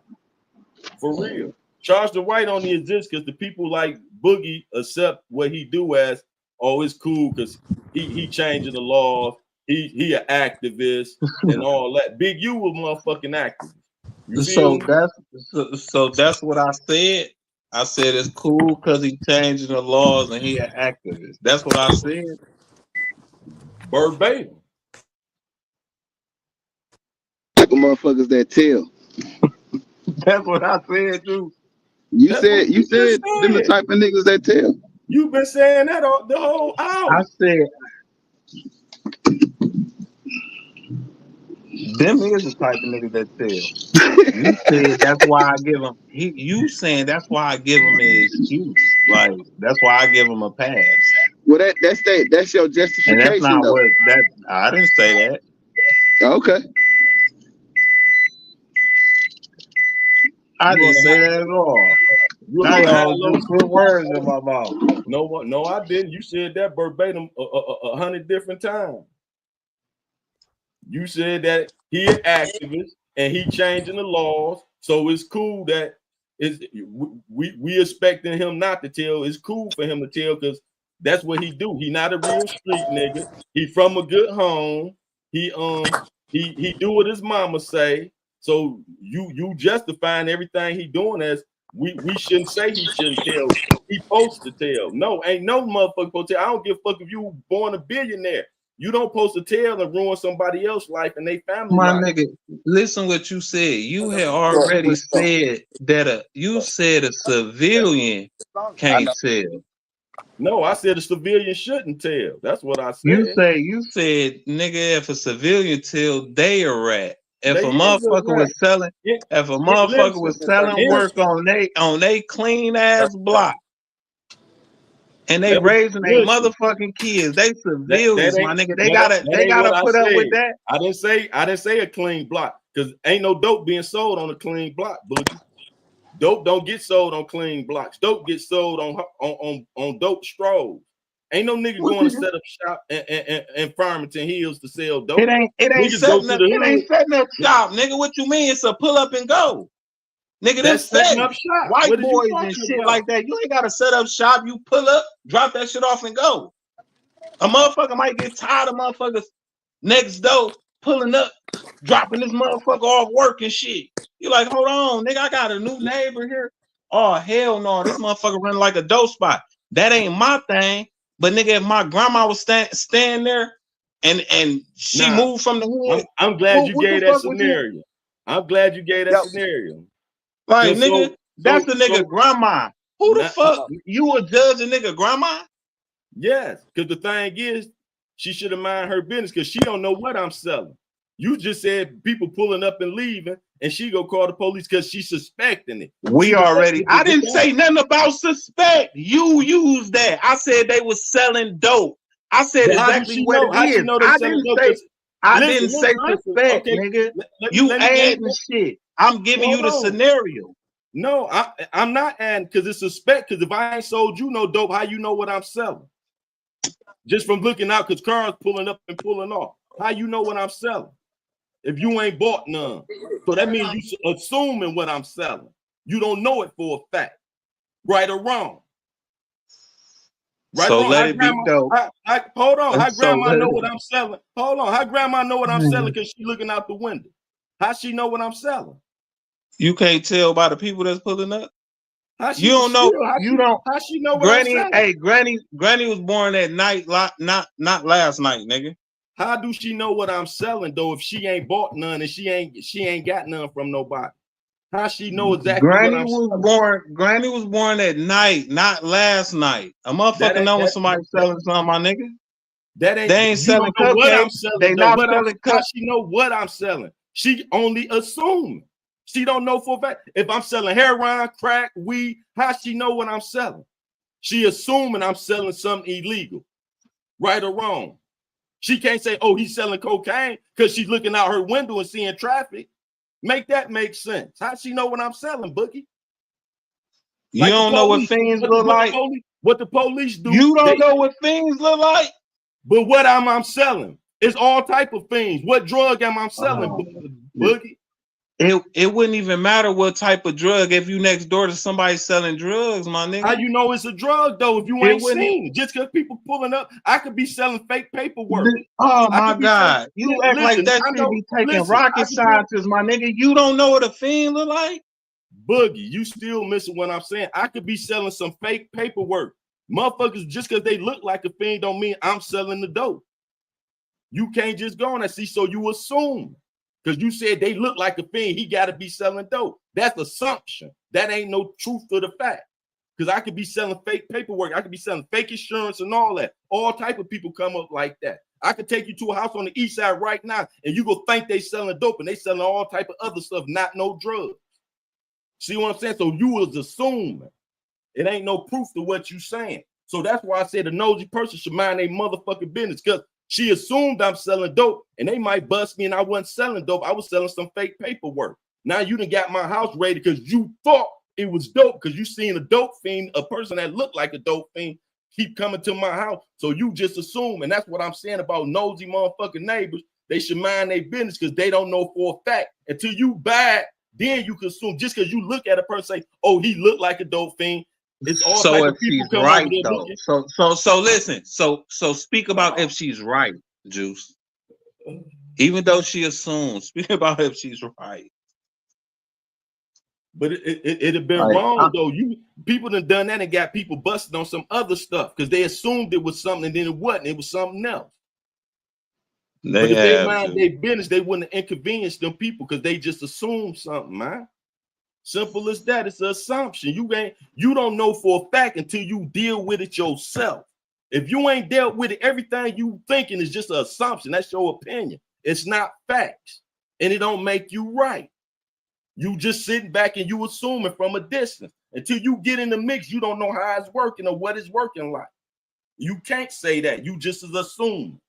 For real. Charleston White only exists because the people like Boogie accept what he do as, oh, it's cool because he changing the laws, he an activist and all that. Big U was motherfucking activist. So that's what I said. I said it's cool because he changing the laws and he an activist. That's what I said. Verbatim. Like motherfuckers that tell. That's what I said, too. You said them the type of niggas that tell. You've been saying that the whole hour. I said Them is the type of nigga that tell. You said that's why I give him. You saying that's why I give him an excuse. Like that's why I give him a pass. Well, that's your And that's justification, not though. what that. I didn't say that. Okay. I You didn't on say that at all. you Now on the high y'all low just put words in my mouth. No, I didn't. You said that verbatim 100 different times. You said that he an activist and he changing the laws, so it's cool that we expecting him not to tell. It's cool for him to tell because that's what he do. He not a real street nigga. He from a good home. He do what his mama say. So you justifying everything he doing as we shouldn't say he shouldn't tell. He supposed to tell. No, ain't no motherfucker supposed to tell. I don't give a fuck if you born a billionaire. You don't supposed to tell and ruin somebody else's life and their family My life. nigga, listen what you said. You had already said that you said a civilian can't tell. No, I said a civilian shouldn't tell. That's what I said. You said, nigga, if a civilian tell, they a rat. If They a is a motherfucker rat. was selling, if a motherfucker was selling work on they clean ass block, and they raising their motherfucking kids, they civilians, my nigga. They gotta put up with that. I didn't say a clean block because ain't no dope being sold on a clean block, Boogie. Dope don't get sold on clean blocks. Dope gets sold on dope strolls. Ain't no nigga going to set up shop in Farmington Hills to sell dope. It ain't setting up shop, nigga. What you mean? It's a pull up and go. Nigga, That's setting up shop. White boys and shit like that. You ain't gotta set up shop. You pull up, drop that shit off and go. A motherfucker might get tired of motherfuckers next door pulling up, dropping this motherfucker off work and shit. You like, hold on, nigga, I got a new neighbor here. Oh, hell no, this motherfucker running like a dope spot. That ain't my thing. But nigga, if my grandma was staying there and she moved from the hood. I'm glad you gave that scenario. I'm glad you gave that scenario. Like, nigga, that's the nigga grandma. Who the fuck? You would judge a nigga grandma? Yes, because the thing is, she should have mind her business because she don't know what I'm selling. You just said people pulling up and leaving, and she go call the police because she's suspecting it. I didn't say nothing about suspect. You used that. I said they was selling dope. I said exactly what it is. I didn't say suspect, nigga. You adding shit. I'm giving you the scenario. No, I'm not adding because it's suspect. Because if I ain't sold you no dope, how you know what I'm selling? Just from looking out, because cars pulling up and pulling off. How you know what I'm selling? If you ain't bought none. So that means you assuming what I'm selling. You don't know it for a fact. Right or wrong. Right so wrong. Let it be dope. Hold on. How grandma know what I'm selling? Hold on. How grandma know what I'm selling because she looking out the window? How she know what I'm selling? You can't tell by the people that's pulling up. How she know what I'm selling? Hey, Granny was born at night, not last night, nigga. How do she know what I'm selling though if she ain't bought none and she ain't got none from nobody? How she know exactly what I'm selling? Granny was born at night, not last night. A motherfucker know when somebody's selling something, my nigga. They ain't selling cupcakes. They not selling cupcakes. How she know what I'm selling? She only assuming. She don't know for a fact. If I'm selling heroin, crack, weed, how she know what I'm selling? She assuming I'm selling something illegal. Right or wrong? She can't say, oh, he's selling cocaine because she's looking out her window and seeing traffic. Make that make sense. How she know what I'm selling, Boogie? You don't know what fiends look like? What the police do. You don't know what fiends look like? But what I'm selling? It's all type of fiends. What drug am I selling, Boogie? It wouldn't even matter what type of drug if you next door to somebody selling drugs, my nigga. How you know it's a drug though if you ain't seen it? Just because people pulling up, I could be selling fake paperwork. Oh my God. You act like that should be taking rocket scientists, my nigga. You don't know what a fiend look like? Boogie, you still missing what I'm saying. I could be selling some fake paperwork. Motherfuckers, just because they look like a fiend don't mean I'm selling the dope. You can't just go on and see, so you assume. Because you said they look like a fiend, he got to be selling dope. That's assumption. That ain't no truth to the fact. Because I could be selling fake paperwork. I could be selling fake insurance and all that. All type of people come up like that. I could take you to a house on the east side right now, and you go think they selling dope, and they selling all type of other stuff, not no drugs. See what I'm saying? So you was assuming. It ain't no proof to what you saying. So that's why I said a nosy person should mind their motherfucking business, because she assumed I'm selling dope, and they might bust me and I wasn't selling dope. I was selling some fake paperwork. Now you done got my house raided because you thought it was dope, because you seen a dope fiend, a person that looked like a dope fiend, keep coming to my house. So you just assume, and that's what I'm saying about nosy motherfucking neighbors. They should mind their business because they don't know for a fact. Until you buy it, then you can assume, just because you look at a person and say, oh, he looked like a dope fiend. It's all So type if of people she's come right over there though, looking. so listen, so speak about if she's right, Juice. Even though she assumes, speak about if she's right. But it'd have been Like, wrong though. People done that and got people busted on some other stuff because they assumed it was something and then it wasn't. It was something else. But if they mind their business, they wouldn't inconvenience them people because they just assumed something, man. Simple as that. It's an assumption. You don't know for a fact until you deal with it yourself. If you ain't dealt with it, everything you thinking is just an assumption. That's your opinion. It's not facts, and it don't make you right. You just sitting back and you assuming from a distance. Until you get in the mix, you don't know how it's working or what it's working like. You can't say that. You just assume.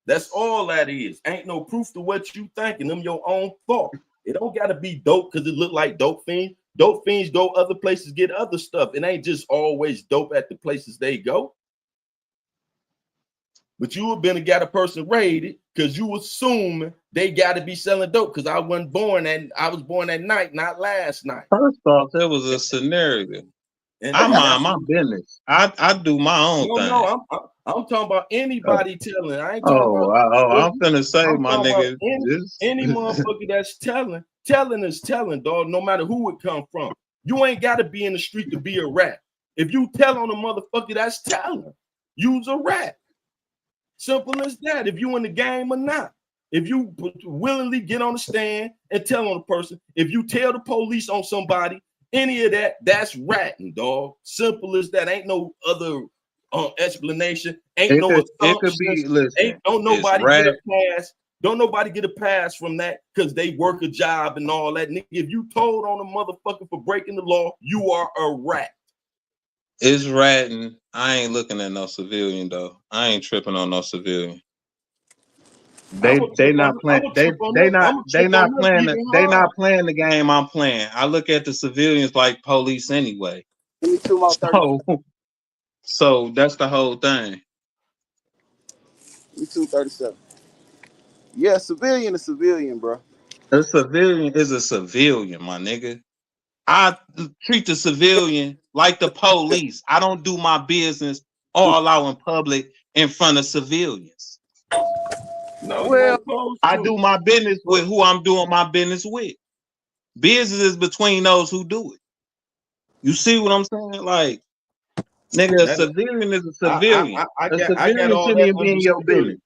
That's all that is. Ain't no proof to what you thinking. Them your own thought. It don't gotta be dope because it look like dope fiends. Dope fiends go other places, get other stuff. It ain't just always dope at the places they go. But you have been got a person raided because you assuming they got to be selling dope because I wasn't born and I was born at night, not last night. First off, there was a scenario. And I mind my business. I do my own thing. No, I'm talking about anybody telling. I ain't talking about. I'm finna say, my nigga, any motherfucker that's telling is telling, dog. No matter who it come from, you ain't got to be in the street to be a rat. If you tell on a motherfucker that's telling, you's a rat. Simple as that. If you in the game or not. If you willingly get on the stand and tell on a person, if you tell the police on somebody, any of that, that's ratting, dog. Simple as that. Ain't no other explanation. Ain't no assumption. It could be, listen, don't nobody get a pass. Don't nobody get a pass from that because they work a job and all that. Nigga, if you told on a motherfucker for breaking the law, you are a rat. It's ratting. I ain't looking at no civilian though. I ain't tripping on no civilian. They not playing the game I'm playing. I look at the civilians like police anyway. Give me 2 more 30. So that's the whole thing. Give me 237. Yeah, civilian is civilian, bro. A civilian is a civilian, my nigga. I treat the civilian like the police. I don't do my business all out in public in front of civilians. No, well, I do my business with who I'm doing my business with. Business is between those who do it. You see what I'm saying? Like, nigga, a civilian is a civilian. A civilian shouldn't even be in your business.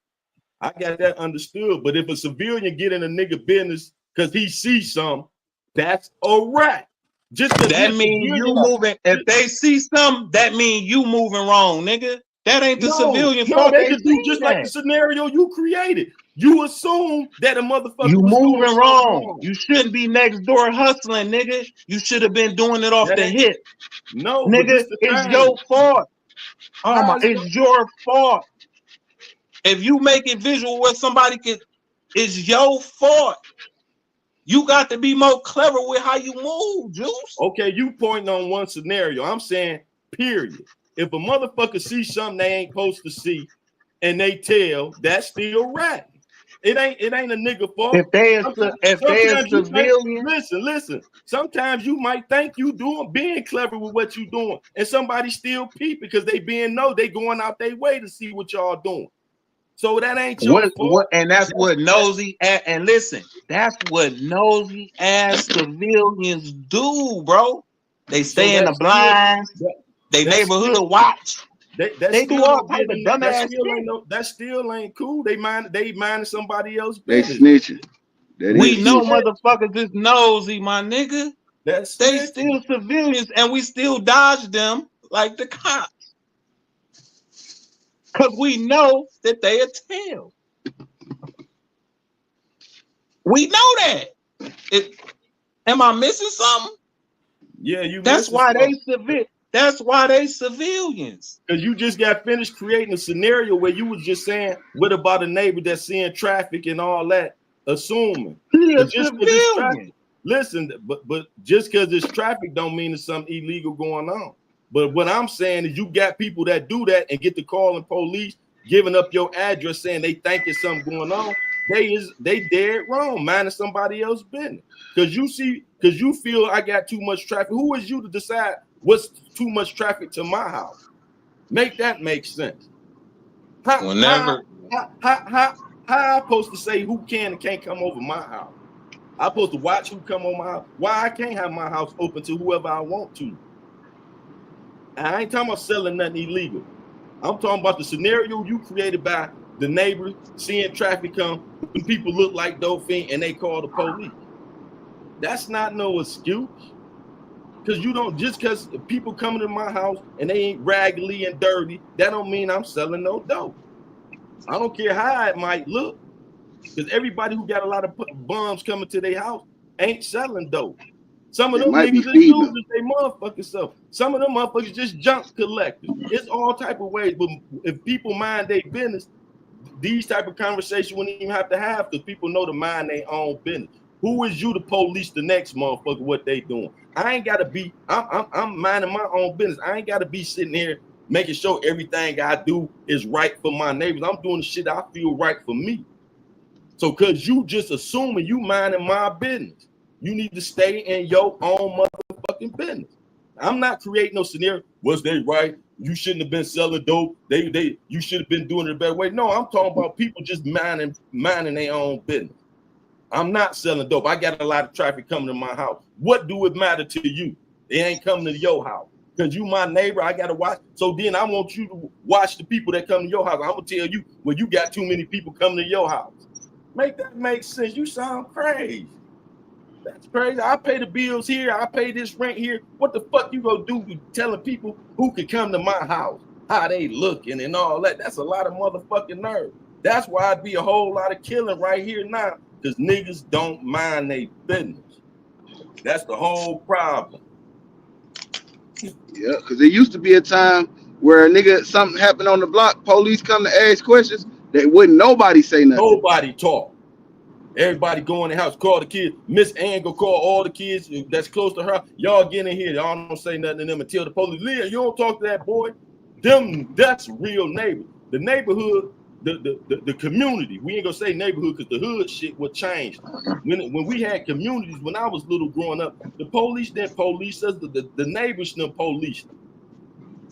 I got that understood. But if a civilian get in a nigga business because he sees something, that's a rat. Just that means you moving. If they see something, that means you moving wrong, nigga. That ain't the civilian fault. They can do just like the scenario you created. You assume that a motherfucker you was moving doing wrong. You shouldn't be next door hustling, nigga. You should have been doing it off the hip. No, nigga, it's your fault. It's your fault. If you make it visual where somebody can, it's your fault. You got to be more clever with how you move, Juice. Okay, you pointing on one scenario. I'm saying, period. If a motherfucker sees something they ain't supposed to see and they tell, that's still right. It ain't a nigga fault. If they are civilian, listen. Sometimes you might think you being clever with what you doing, and somebody still peep because they they going out their way to see what y'all doing. So that ain't your fault. And that's what nosy and listen, that's what nosy ass civilians do, bro. They stay in the blinds. They neighborhood watch. They do all type of dumbass shit. That still ain't cool. They minding somebody else business. They snitching. We know motherfuckers is nosy, my nigga. They still civilians and we still dodge them like the cops. Because we know that they'll tell. We know that. Am I missing something? Yeah, you. That's why they civilians. Because you just got finished creating a scenario where you was just saying, what about a neighbor that's seeing traffic and all that, assuming. He a But just because it's traffic, civilian. listen, but just because it's traffic don't mean there's something illegal going on. But what I'm saying is you got people that do that and get to calling police, giving up your address, saying they think it's something going on. They dead wrong, minding somebody else's business. Because you feel I got too much traffic. Who is you to decide what's too much traffic to my house? Make that make sense. How I supposed to say who can and can't come over my house? I'm supposed to watch who come over my house. Why I can't have my house open to whoever I want to? And I ain't talking about selling nothing illegal. I'm talking about the scenario you created by the neighbor seeing traffic come, when people look like Dolphin and they call the police. That's not no excuse. Because you don't, just because people coming to my house and they ain't raggedy and dirty, that don't mean I'm selling no dope. I don't care how it might look. Because everybody who got a lot of bums coming to their house ain't selling dope. Some of them niggas just using their motherfucking self. Some of them motherfuckers just junk collectors. It's all type of ways. But if people mind their business, these type of conversations wouldn't even have to have, because people know to mind their own business. Who is you to police the next motherfucker what they doing? I ain't gotta be, I'm minding my own business. I ain't gotta be sitting here making sure everything I do is right for my neighbors. I'm doing the shit I feel right for me. So cause you just assuming you minding my business, you need to stay in your own motherfucking business. I'm not creating no scenario. Was they right? You shouldn't have been selling dope. You should have been doing it a better way. No, I'm talking about people just minding their own business. I'm not selling dope. I got a lot of traffic coming to my house. What do it matter to you? It ain't coming to your house. Because you my neighbor, I gotta watch. So then I want you to watch the people that come to your house. I'm gonna tell you, well, you got too many people coming to your house. Make that make sense. You sound crazy. That's crazy. I pay the bills here. I pay this rent here. What the fuck you gonna do with telling people who could come to my house, how they looking and all that? That's a lot of motherfucking nerve. That's why I'd be a whole lot of killing right here now, because niggas don't mind their business. That's the whole problem. Yeah, because there used to be a time where something happened on the block, police come to ask questions, they wouldn't nobody say nothing. Nobody talk. Everybody go in the house, call the kids. Miss Ann go call all the kids that's close to her. Y'all get in here. Y'all don't say nothing to them until the police. Leah, you don't talk to that boy. That's real neighbor. The neighborhood, the community. We ain't gonna say neighborhood because the hood shit would change. When we had communities, when I was little growing up, the police didn't police us. The neighbors didn't police them.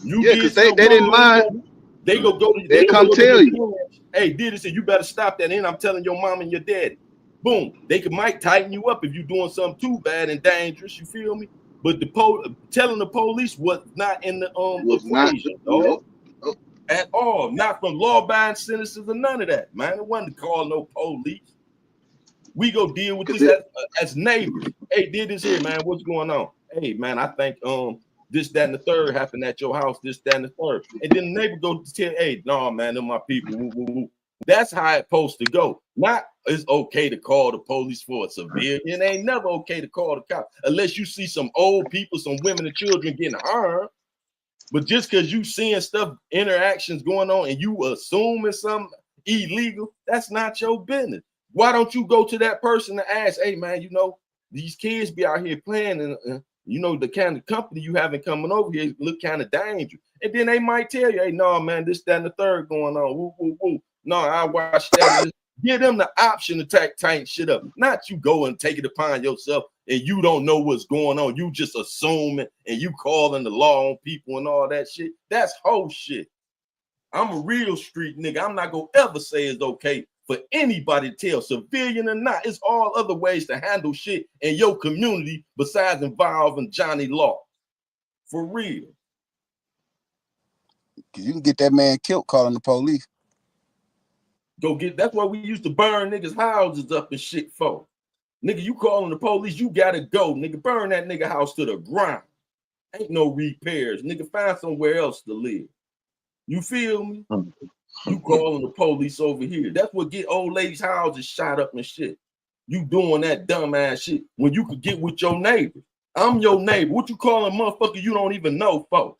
Yeah, because they didn't mind. They go to. They come tell you. Hey, did it say you better stop that? And I'm telling your mom and your daddy. Boom. They might tighten you up if you're doing something too bad and dangerous. You feel me? But telling the police was not in the equation, nope. At all. Not from law-abiding citizens or none of that, man. It wasn't to call no police. We go deal with this as neighbors. Hey, did this here, man? What's going on? Hey, man, I think this, that, and the third happened at your house. This, that, and the third. And then the neighbor go to tell, hey, no, man, they're my people. Woo, woo, woo. That's how it's supposed to go. Not it's okay to call the police for a civilian. It ain't never okay to call the cops unless you see some old people, some women and children getting harmed. But just because you seeing stuff, interactions going on, and you assuming something illegal, that's not your business. Why don't you go to that person and ask, hey, man, you know, these kids be out here playing, and you know, the kind of company you having coming over here look kind of dangerous. And then they might tell you, hey, no, man, this, that, and the third going on. Woo, woo, woo. No, I watch that. Give them the option to tighten shit up. Not you go and take it upon yourself and you don't know what's going on. You just assuming and you calling the law on people and all that shit. That's whole shit. I'm a real street nigga. I'm not gonna ever say it's okay for anybody to tell, civilian or not. It's all other ways to handle shit in your community besides involving Johnny Law. For real. Cause you can get that man killed calling the police. That's why we used to burn niggas' houses up and shit for. Nigga, you calling the police, you gotta go. Nigga, burn that nigga house to the ground. Ain't no repairs. Nigga, find somewhere else to live. You feel me? You calling the police over here. That's what get old ladies' houses shot up and shit. You doing that dumb ass shit when you could get with your neighbor. I'm your neighbor. What you calling motherfucker you don't even know, folks?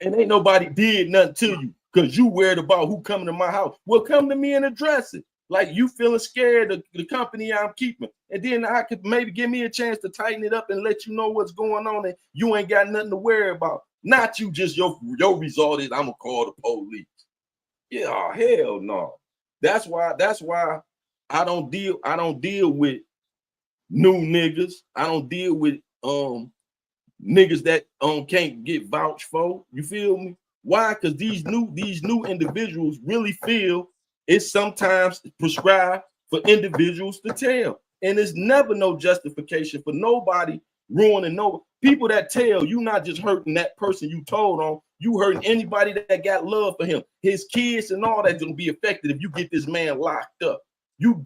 And ain't nobody did nothing to you because you worried about who coming to my house. Well, come to me and address it. Like you feeling scared of the company I'm keeping. And then I could maybe give me a chance to tighten it up and let you know what's going on and you ain't got nothing to worry about. Not you just your result is I'm gonna call the police. Yeah, hell no. That's why I don't deal with new niggas. I don't deal with niggas that can't get vouched for. You feel me? Why? Because these new individuals really feel it's sometimes prescribed for individuals to tell. And there's never no justification for nobody ruining no people that tell. You not just hurting that person you told on, you hurting anybody that got love for him. His kids and all that's gonna be affected if you get this man locked up. You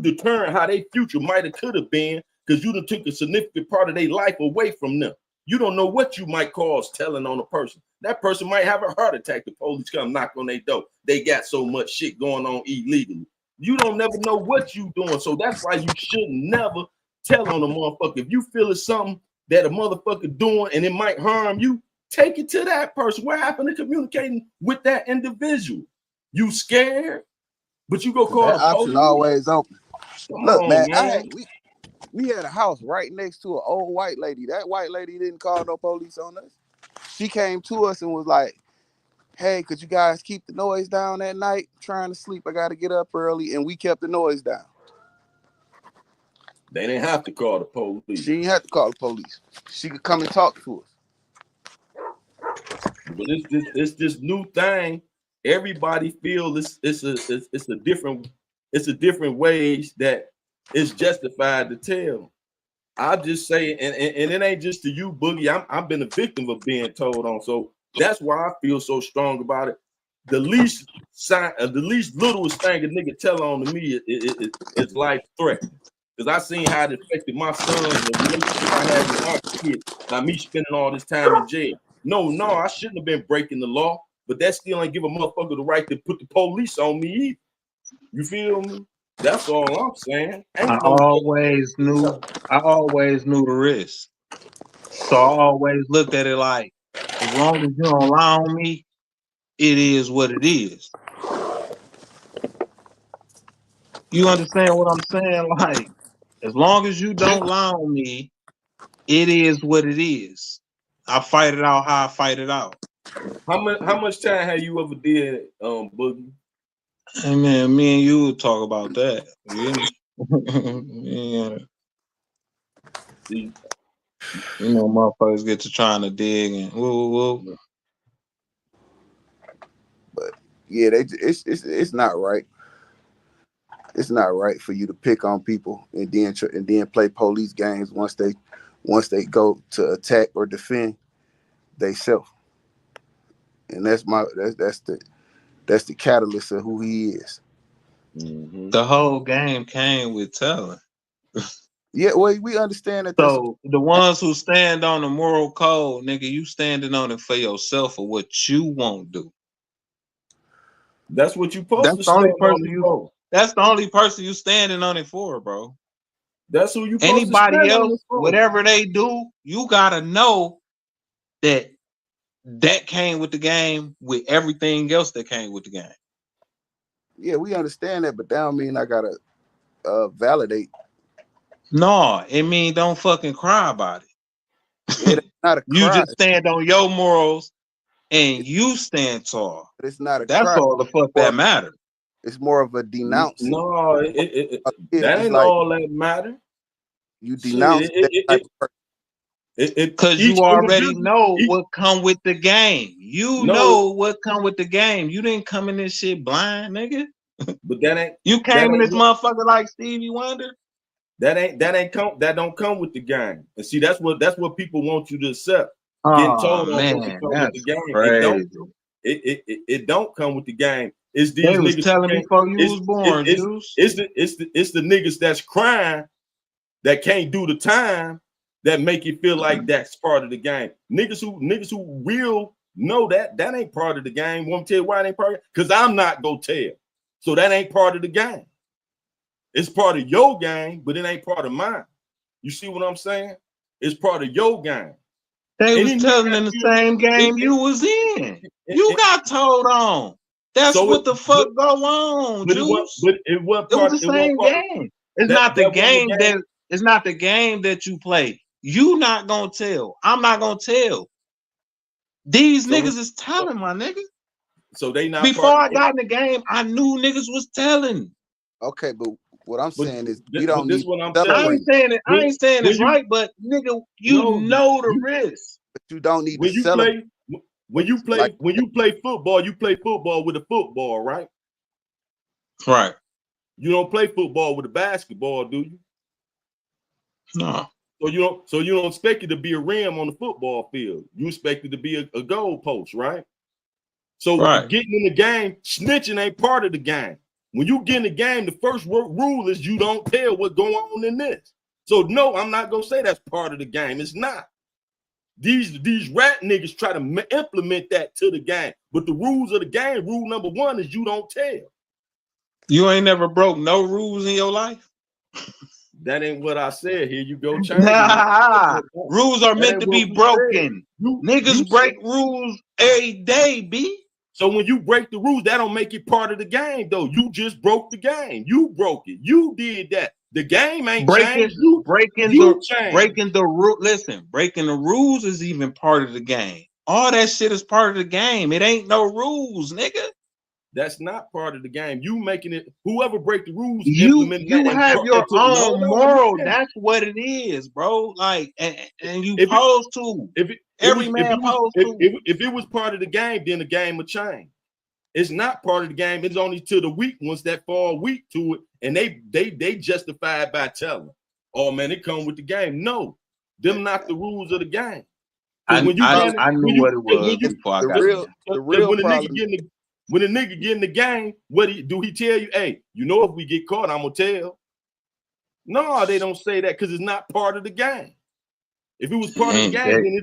determine how their future might have could have been because you done took a significant part of their life away from them. You don't know what you might cause telling on a person. That person might have a heart attack. The police come knock on their door. They got so much shit going on illegally. You don't never know what you doing. So that's why you should never tell on a motherfucker. If you feel it's something that a motherfucker doing and it might harm you, take it to that person. What happened to communicating with that individual? You scared, but you go call That the option police? always open. Come Look, on, man, we had a house right next to an old white lady. That white lady didn't call no police on us. She came to us and was like, hey, could you guys keep the noise down at night? I'm trying to sleep. I got to get up early. And we kept the noise down. They didn't have to call the police. She didn't have to call the police. She could come and talk to us. But it's this new thing. Everybody feels it's a different ways that it's justified to tell. I just say, and it ain't just to you, Boogie. I've been a victim of being told on, so that's why I feel so strong about it. The least littlest thing a nigga tell on to me is life threatening. Because I seen how it affected my sons and the relationship I had with my kids. Now me spending all this time in jail. No, I shouldn't have been breaking the law, but that still ain't give a motherfucker the right to put the police on me either. You feel me? That's all I'm saying. I Ain't no always knew the risk. So I always looked at it like, as long as you don't lie on me, it is what it is. You understand what I'm saying? Like, as long as you don't lie on me, it is what it is. I fight it out how I fight it out. How much time have you ever did Boogie? Hey man, me and you would talk about that. Yeah. See, You know, motherfuckers get to trying to dig and woo. But yeah, it's not right. It's not right for you to pick on people and then play police games once they go to attack or defend they self. And that's the catalyst of who he is. mm-hmm. The whole game came with telling. Yeah, well, we understand that. So the ones who stand on the moral code, nigga, you standing on it for yourself or what you won't do. That's what you supposed That's to the only stand person on you. for. That's the only person you standing on it for, bro. That's who you supposed Anybody to stand else, on it for. whatever they do, you gotta know that came with the game with everything else that came with the game. Yeah, we understand that, but that don't mean I gotta validate. No, it mean don't fucking cry about it. It's not a You cry. just stand on your morals and you stand tall. It's not a That's cry. all the fuck that matters. It's more of a denouncing. No, that ain't like, all that matter. you denounce that type of person. Because you already know what come with the game. You know what come with the game. You didn't come in this shit blind, nigga. But that ain't. You came in this motherfucker like Stevie Wonder. That don't come with the game. And see, that's what people want you to accept. Getting told on man, to come with the game. Crazy. It don't come with the game. It's these they was niggas telling me before you was born, Juice. It's the niggas that's crying that can't do the time that make you feel like that's part of the game. Niggas who real No, that ain't part of the game. Want to tell you why it ain't part of it? Because I'm not gonna tell. So that ain't part of the game. It's part of your game, but it ain't part of mine. You see what I'm saying? It's part of your game. They And was then telling in the same game you was in. You got told on. That's so what the fuck go on, Juice. It was It part was the of same game. It's not the game that it's not the game that you play. You not gonna tell. I'm not gonna tell. These niggas is telling, my nigga. So they not before I got in the game, I knew niggas was telling. Okay, but what I'm saying is we don't this need what I'm celebrate. I ain't saying it. I ain't saying it's right, but nigga, you know the risk. But you don't need when to you celebrate. when you play football, you play football with a football, right? Right. You don't play football with a basketball, do you? No. So you don't expect it to be a rim on the football field. You expect it to be a goal post, right? So getting in the game, snitching ain't part of the game. When you get in the game, the first rule is you don't tell what's going on in this. So no, I'm not gonna say that's part of the game. It's not. These rat niggas try to implement that to the game, but the rules of the game, rule number 1 is you don't tell. You ain't never broke no rules in your life. That ain't what I said. Here you go, Nah, rules are meant to be broken. Niggas break rules every day, B. So when you break the rules, that don't make it part of the game, though. You just broke the game. You broke it. You did that. The game ain't changed. Breaking the rule. Listen, breaking the rules is even part of the game. All that shit is part of the game. It ain't no rules, nigga. That's not part of the game. You making it. Whoever break the rules, you have your own moral. That's what it is, bro. Like, and you supposed to. Every man supposed to. If it was part of the game, then the game would change. It's not part of the game. It's only to the weak ones that fall weak to it, and they justify it by telling, "Oh man, it come with the game." No, them not the rules of the game. I knew what it was before I got there. The real problem. When a nigga get in the game, do he tell you, hey, you know, if we get caught, I'm gonna tell? No, they don't say that because it's not part of the game. If it was part of the game, then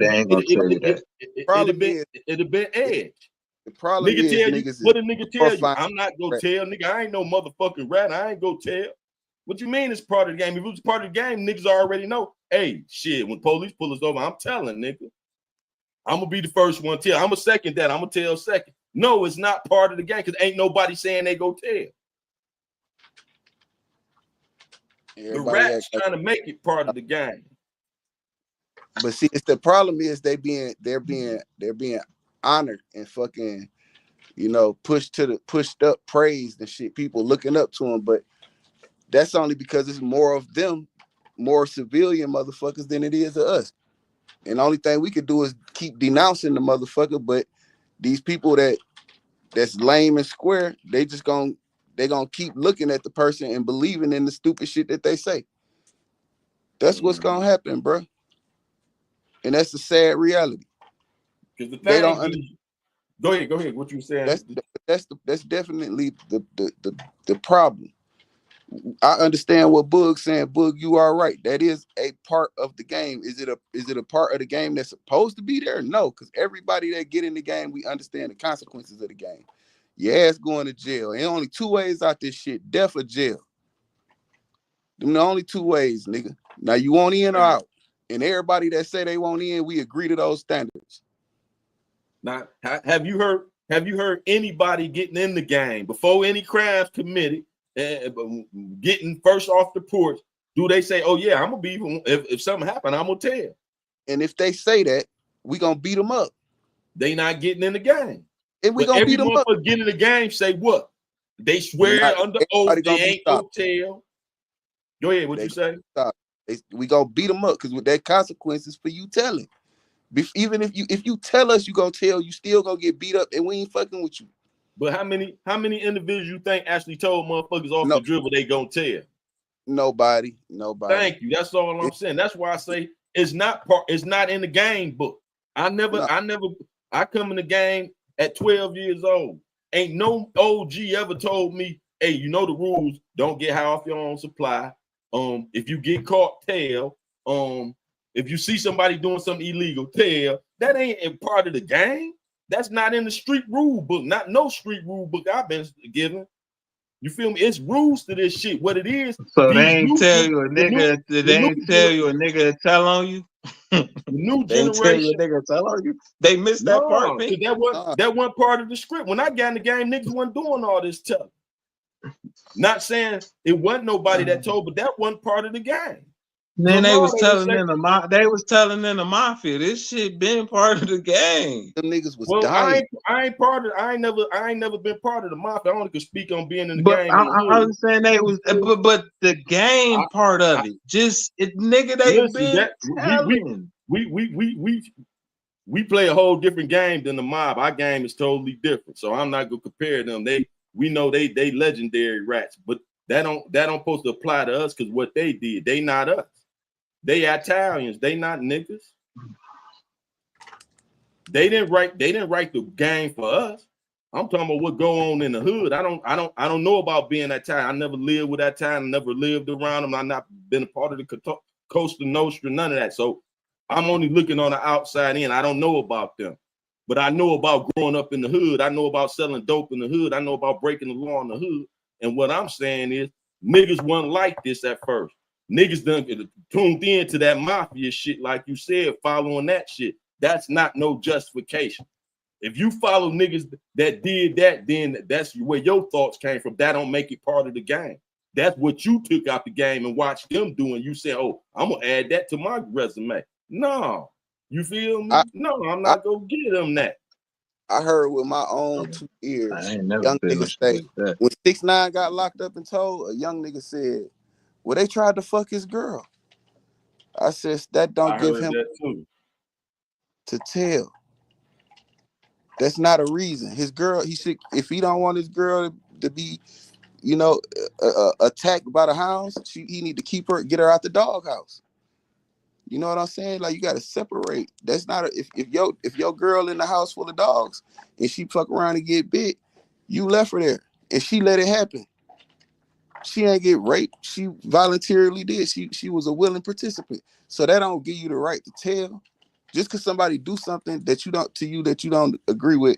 it'd have been edge. The problem nigga is tell niggas you, what a nigga tell you? fine. I'm not gonna tell, nigga. I ain't no motherfucking rat. I ain't gonna tell. What you mean it's part of the game? If it was part of the game, niggas already know. Hey, shit, when police pull us over, I'm telling, nigga. I'm gonna be the first one to tell. I'm gonna second that. I'm gonna tell second. No, it's not part of the game because ain't nobody saying they go tell. The rats trying to make it part of the game. But see, it's the problem is they're being honored and fucking, you know, pushed up, praised and shit. People looking up to them, but that's only because it's more of them, more civilian motherfuckers than it is of us. And the only thing we could do is keep denouncing the motherfucker. But these people that's lame and square, they gonna keep looking at the person and believing in the stupid shit that they say. That's what's gonna happen, bro. And that's the sad reality. Because they don't understand. Go ahead. What you saying? That's definitely the problem. I understand what Boog's saying. Boog, you are right. That is a part of the game. Is it a part of the game that's supposed to be there? No, because everybody that get in the game, we understand the consequences of the game. Your ass going to jail. And only 2 ways out this shit: death or jail. Them the only 2 ways, nigga. Now you want in or out. And everybody that say they want in, we agree to those standards. Now, have you heard anybody getting in the game before any crimes committed, getting first off the porch? Do they say, "Oh yeah, I'm gonna be if something happened, I'm gonna tell"? And if they say that, we gonna beat them up. They not getting in the game. And we gonna beat them up. Get in the game. Say what? They swear under oath they ain't gonna tell. Go ahead. What you say? We gonna beat them up because with that consequences for you telling. Even if you tell us you gonna tell, you still gonna get beat up, and we ain't fucking with you. But how many individuals you think actually told motherfuckers off the dribble they gonna tell? Nobody. Thank you. That's all I'm saying. That's why I say it's not in the game book. I come in the game at 12 years old. Ain't no OG ever told me, hey, you know the rules. Don't get high off your own supply. If you get caught, tell. If you see somebody doing something illegal, tell. That ain't a part of the game. That's not in the street rule book. Not no street rule book I've been given. You feel me? It's rules to this shit. What it is, So they these ain't new, tell you a nigga. They ain't tell you a nigga to tell on you. the new They ain't tell you a generation. nigga to tell on you. They missed that part, No, Pink. because that wasn't part of the script. When I got in the game, niggas wasn't doing all this stuff. Not saying it wasn't nobody that told, but that wasn't part of the game. Then So they no, was they telling say, in the mafia. This shit been part of the game. Them niggas was well, dying. I ain't never been part of the mafia. I only could speak on being in the But game in the I hood. was saying they was, but the game part of it, nigga, they Listen, been that telling. we play a whole different game than the mob. Our game is totally different. So I'm not gonna compare them. We know they legendary rats, but that don't supposed to apply to us because what they did, they not us. They Italians, they not niggas. They didn't write the game for us. I'm talking about what go on in the hood. I don't know about being that time. I never lived with that time. I never lived around them. I've not been a part of the Costa Nostra, none of that. So I'm only looking on the outside in. I don't know about them. But I know about growing up in the hood. I know about selling dope in the hood. I know about breaking the law in the hood. And what I'm saying is niggas wasn't like this at first. Niggas done tuned in to that mafia shit, like you said, following that shit. That's not no justification. If you follow niggas that did that, then that's where your thoughts came from. That don't make it part of the game. That's what you took out the game and watched them do, and you said, "Oh, I'm gonna add that to my resume." No, you feel me? No, I'm not gonna give them that. I heard with my own 2 ears, I ain't never young been no niggas shit say, like that. when 6ix9ine got locked up and told, a young nigga said, well, they tried to fuck his girl. I says, that don't I give heard him that too. to tell. That's not a reason. His girl, he should, if he don't want his girl to be, attacked by the hounds, he need to keep her, get her out the doghouse. You know what I'm saying? Like, you got to separate. That's not if your girl in the house full of dogs and she fuck around and get bit, you left her there and she let it happen. She ain't get raped. She voluntarily did. She was a willing participant. So that don't give you the right to tell. Just because somebody do something that you don't agree with,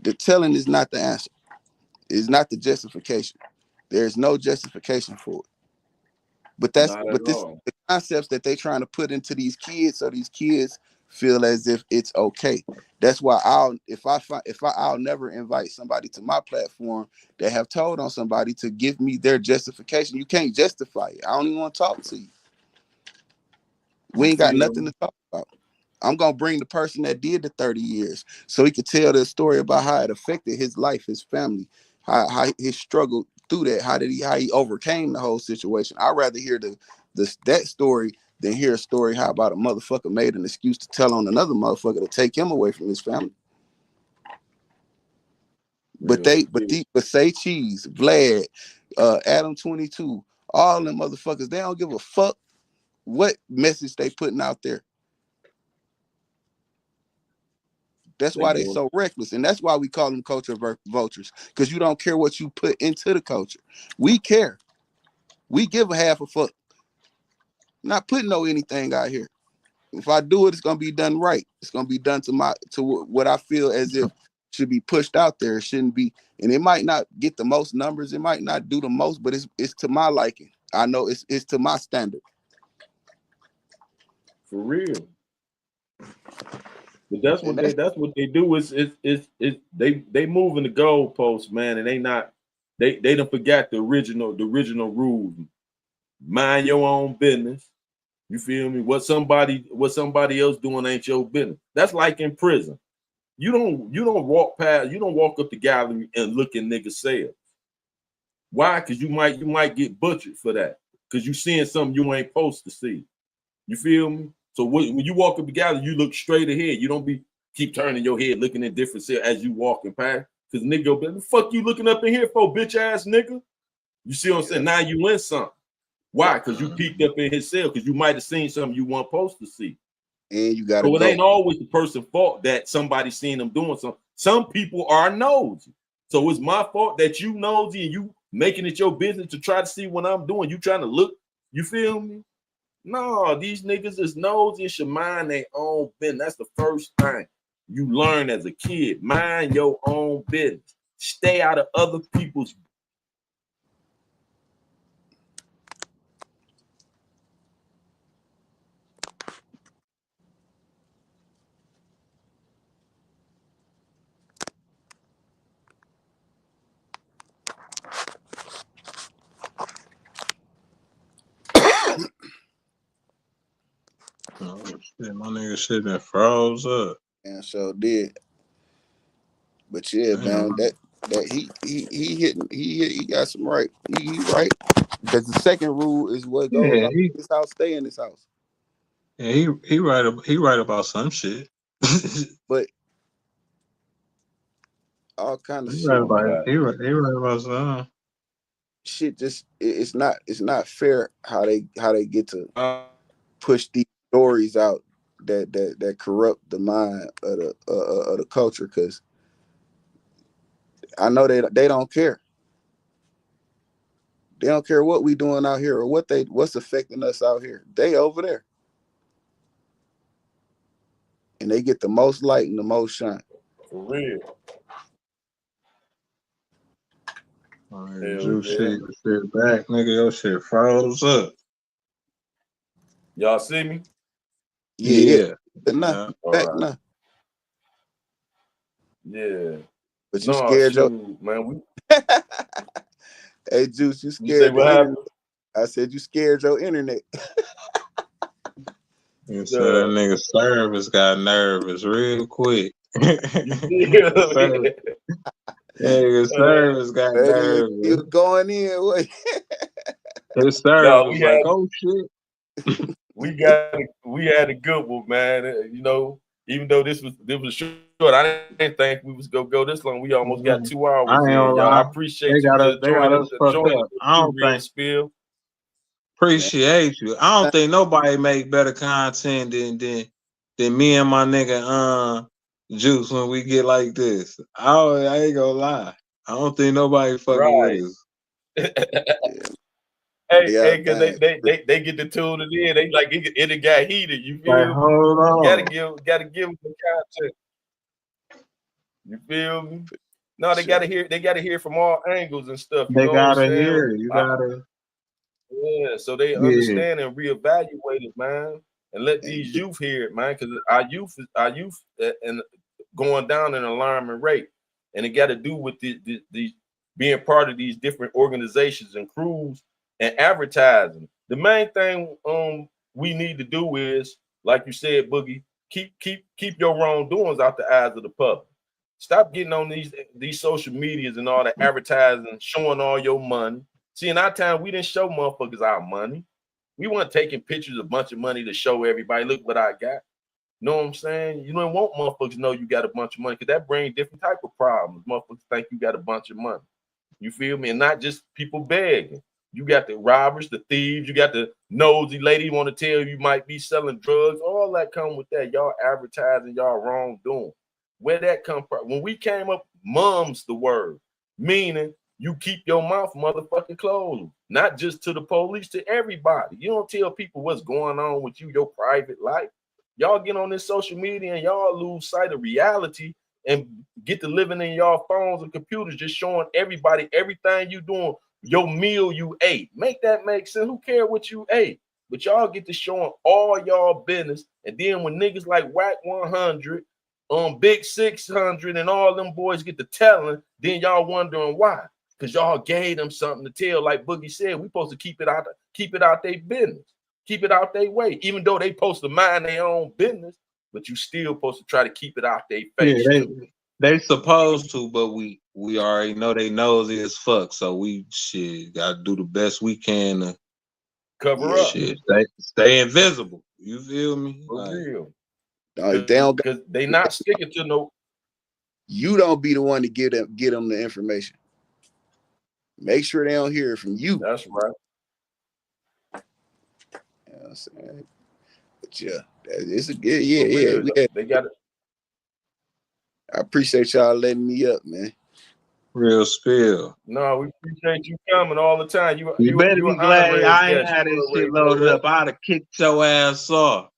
the telling is not the answer. It's not the justification. There's no justification for it. But Not at all. the concepts that they trying to put into these kids, so these kids feel as if it's okay. That's why I'll never invite somebody to my platform that have told on somebody to give me their justification. You can't justify it. I don't even want to talk to you. We ain't got nothing to talk about. I'm gonna bring the person that did the 30 years so he could tell the story about how it affected his life, his family, how he struggled through that, how he overcame the whole situation. I'd rather hear that story than hear a story how about a motherfucker made an excuse to tell on another motherfucker to take him away from his family. But Say Cheese, Vlad, Adam 22, all them motherfuckers, they don't give a fuck what message they putting out there. That's why they so reckless, and that's why we call them culture vultures, because you don't care what you put into the culture. We care. We give a half a fuck. Not putting anything out here. If I do it, it's gonna be done right. It's gonna be done to what I feel as if should be pushed out there. It shouldn't be, and it might not get the most numbers. It might not do the most, but it's to my liking. I know it's to my standard. For real. But that's what they do is they moving the goalposts, man, and they don't forget the original rules. Mind your own business. You feel me? What somebody else doing ain't your business. That's like in prison. You don't walk up the gallery and look in niggas' cells. Why? Because you might get butchered for that. Because you seeing something you ain't supposed to see. You feel me? So when you walk up the gallery, you look straight ahead. You don't keep turning your head looking at different cells as you walking past. Because nigga go, what the fuck you looking up in here for, bitch ass nigga? You see what I'm saying? Now you in something. Why? Because you peeked up in his cell because you might have seen something you weren't supposed to see. And you gotta go. It ain't always the person's fault that somebody seen them doing something. Some people are nosy. So it's my fault that you nosy and you making it your business to try to see what I'm doing. You trying to look, you feel me? No, these niggas is nosy and should mind their own business. That's the first thing. you learn as a kid. Mind your own business. Stay out of other people's. Oh shit, my nigga shit that froze up. And so did. But yeah, Damn. man, that he got some right. He right. Because the second rule is what goes Yeah, on in this house, stay in this house. yeah, he right about some shit. But all kind of he right shit, about he right about some. shit just it's not fair how they get to push these stories out that corrupt the mind of the culture. Because I know they don't care. They don't care what we doing out here or what's affecting us out here. They over there, and they get the most light and the most shine. For real. Juice shit back, nigga. Your shit froze up. Y'all see me? Yeah. Yeah. Back Right. now. Yeah. But you scared shoot, man. Hey, Juice, you You scared say the what internet. happened? I said you scared your internet. You said that nigga service got nervous real quick. Nigga service got nervous. He was going in. What? His service was like, oh shit. We had a good one, man. You know, even though this was short, I didn't think we was gonna go this long. We almost got 2 hours in, y'all. I appreciate you joining the I don't real think spill. Appreciate you. I don't think nobody make better content than me and my nigga Juice when we get like this. I ain't gonna lie. I don't think nobody fucking with us. Hey, cause they get to tune it in. They like it got heated. You feel like, me? hold on. Gotta give them some content. You feel me? No, they gotta hear from all angles and stuff. You know what I'm saying? Hear it. You gotta. Yeah, so they understand and reevaluate it, man, and let these youth hear it, man, because our youth and going down in alarming rate, and it got to do with the being part of these different organizations and crews and advertising. The main thing we need to do is, like you said, Boogie, keep your wrongdoings out the eyes of the public. Stop getting on these social medias and all the advertising, showing all your money. See, in our time, we didn't show motherfuckers our money. We weren't taking pictures of a bunch of money to show everybody, look what I got. Know what I'm saying? You don't want motherfuckers to know you got a bunch of money because that brings different type of problems. Motherfuckers think you got a bunch of money. You feel me? And not just people begging. You got the robbers, the thieves, you got the nosy lady want to tell you might be selling drugs. All that come with that. Y'all advertising y'all wrongdoing. Where that come from? When we came up, mum's the word, meaning you keep your mouth motherfucking closed, not just to the police, to everybody. You don't tell people what's going on with you, your private life. Y'all get on this social media and y'all lose sight of reality and get to living in y'all phones and computers, just showing everybody everything you doing, your meal you ate. Make that make sense. Who care what you ate? But y'all get to showing all y'all business. And then when niggas like WACK100, Big 600, and all them boys get to telling, then y'all wondering why. Because y'all gave them something to tell. Like Boogie said, we supposed to keep it out their business, keep it out their way. Even though they supposed to mind their own business, but you still supposed to try to keep it out their face. Yeah, they supposed to, but we already know they nosy as fuck. So we gotta do the best we can to cover up. Stay invisible. You feel me? For real. Because they not sticking to no. You don't be the one to get them the information. Make sure they don't hear it from you. That's right. You know what I'm saying? But yeah, it's a good, yeah. They got it. I appreciate y'all letting me up, man. Real spill. No, we appreciate you coming all the time. You better be glad I ain't had this shit loaded up. I'd have kicked your ass off.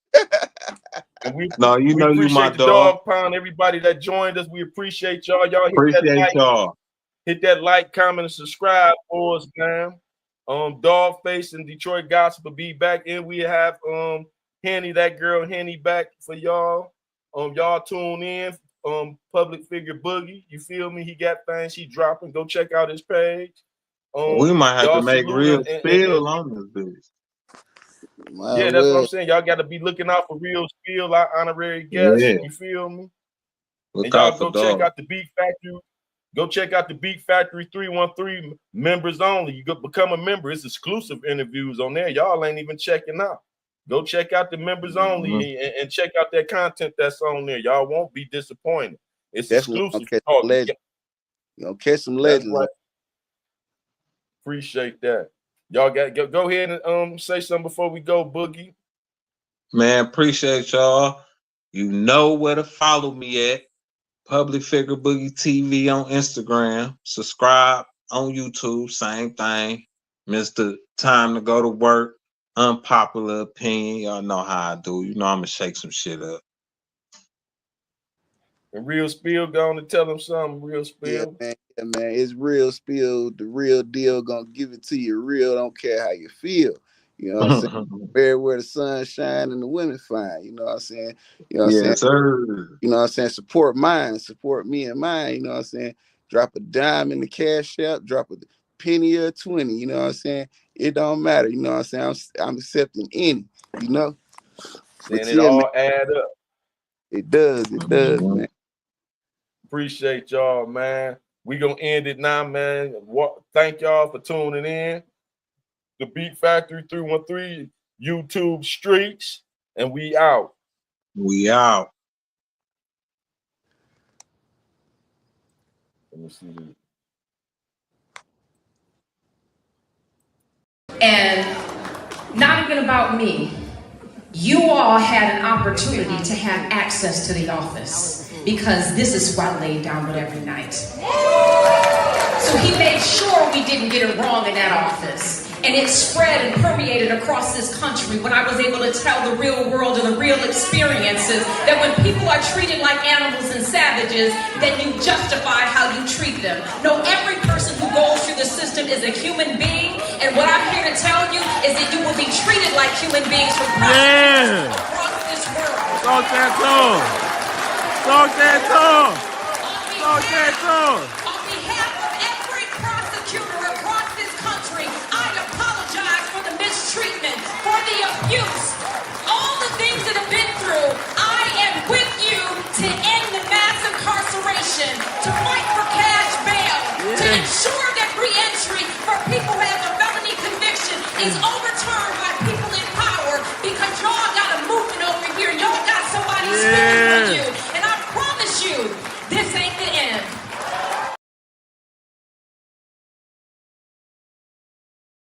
And we No, you know you my appreciate the dog. dog pound, everybody that joined us. We appreciate y'all. Y'all Appreciate y'all. hit that like, comment, and subscribe for us, man. Dogface and Detroit Gospel will be back, and we have Henny, that girl Henny, back for y'all. Y'all tune in. Public Figure Boogie, you feel me? He got things he dropping. Go check out his page. We might have to Y'all make real salute spill on this bitch. yeah, that's what I'm saying. Y'all got to be looking out for real spill, our honorary guests. Yeah. You feel me? Look And y'all out for go check dog. out the Beat Factory. Go check out the Beat Factory 313 members only. You go become a member. It's exclusive interviews on there. Y'all ain't even checking out. Go check out the members only and check out that content that's on there. Y'all won't be disappointed. It's Definitely exclusive. you gonna catch some legends. Right. Appreciate that. Y'all got go ahead and say something before we go, Boogie. Man, appreciate y'all. You know where to follow me at. Public Figure Boogie TV on Instagram. Subscribe on YouTube. Same thing. Mr. Time to Go to Work. Unpopular opinion. Y'all know how I do. You know I'm gonna shake some shit up. And Real Spill going to tell them something. Real Spill. Yeah, man. It's real spill, the real deal. Gonna give it to you real. Don't care how you feel. You know what I'm saying? Where the sun shine and the women fine. You know what I'm saying? You know what I'm saying? Yes, sir. You know what I'm saying? Support mine, support me and mine. You know what I'm saying? Drop a dime in the cash app, drop a penny or 20. You know what I'm saying? It don't matter. You know what I'm saying? I'm accepting any. You know. Saying But it yeah, all man, add up. it does, man. Appreciate y'all, man. We gonna end it now, man. Thank y'all for tuning in. The Beat Factory 313 YouTube streets, and we out. We out. Let me see this. And not even about me. You all had an opportunity to have access to the office because this is who I laid down with every night. So he made sure we didn't get it wrong in that office. And it spread and permeated across this country when I was able to tell the real world and the real experiences that when people are treated like animals and savages, then you justify how you treat them. No, every person who goes through the system is a human being, and what I'm here to tell you is that you will be treated like human beings from across this world. Talk that talk. Talk that talk. Talk that talk. On behalf of every prosecutor across this country, I apologize for the mistreatment, for the abuse, all the things that have been through. I am with you to end the mass incarceration, to fight for cash bail, to ensure that re-entry for people who have a felony conviction is overturned by people in power, because y'all got a movement over here. Y'all got somebody speaking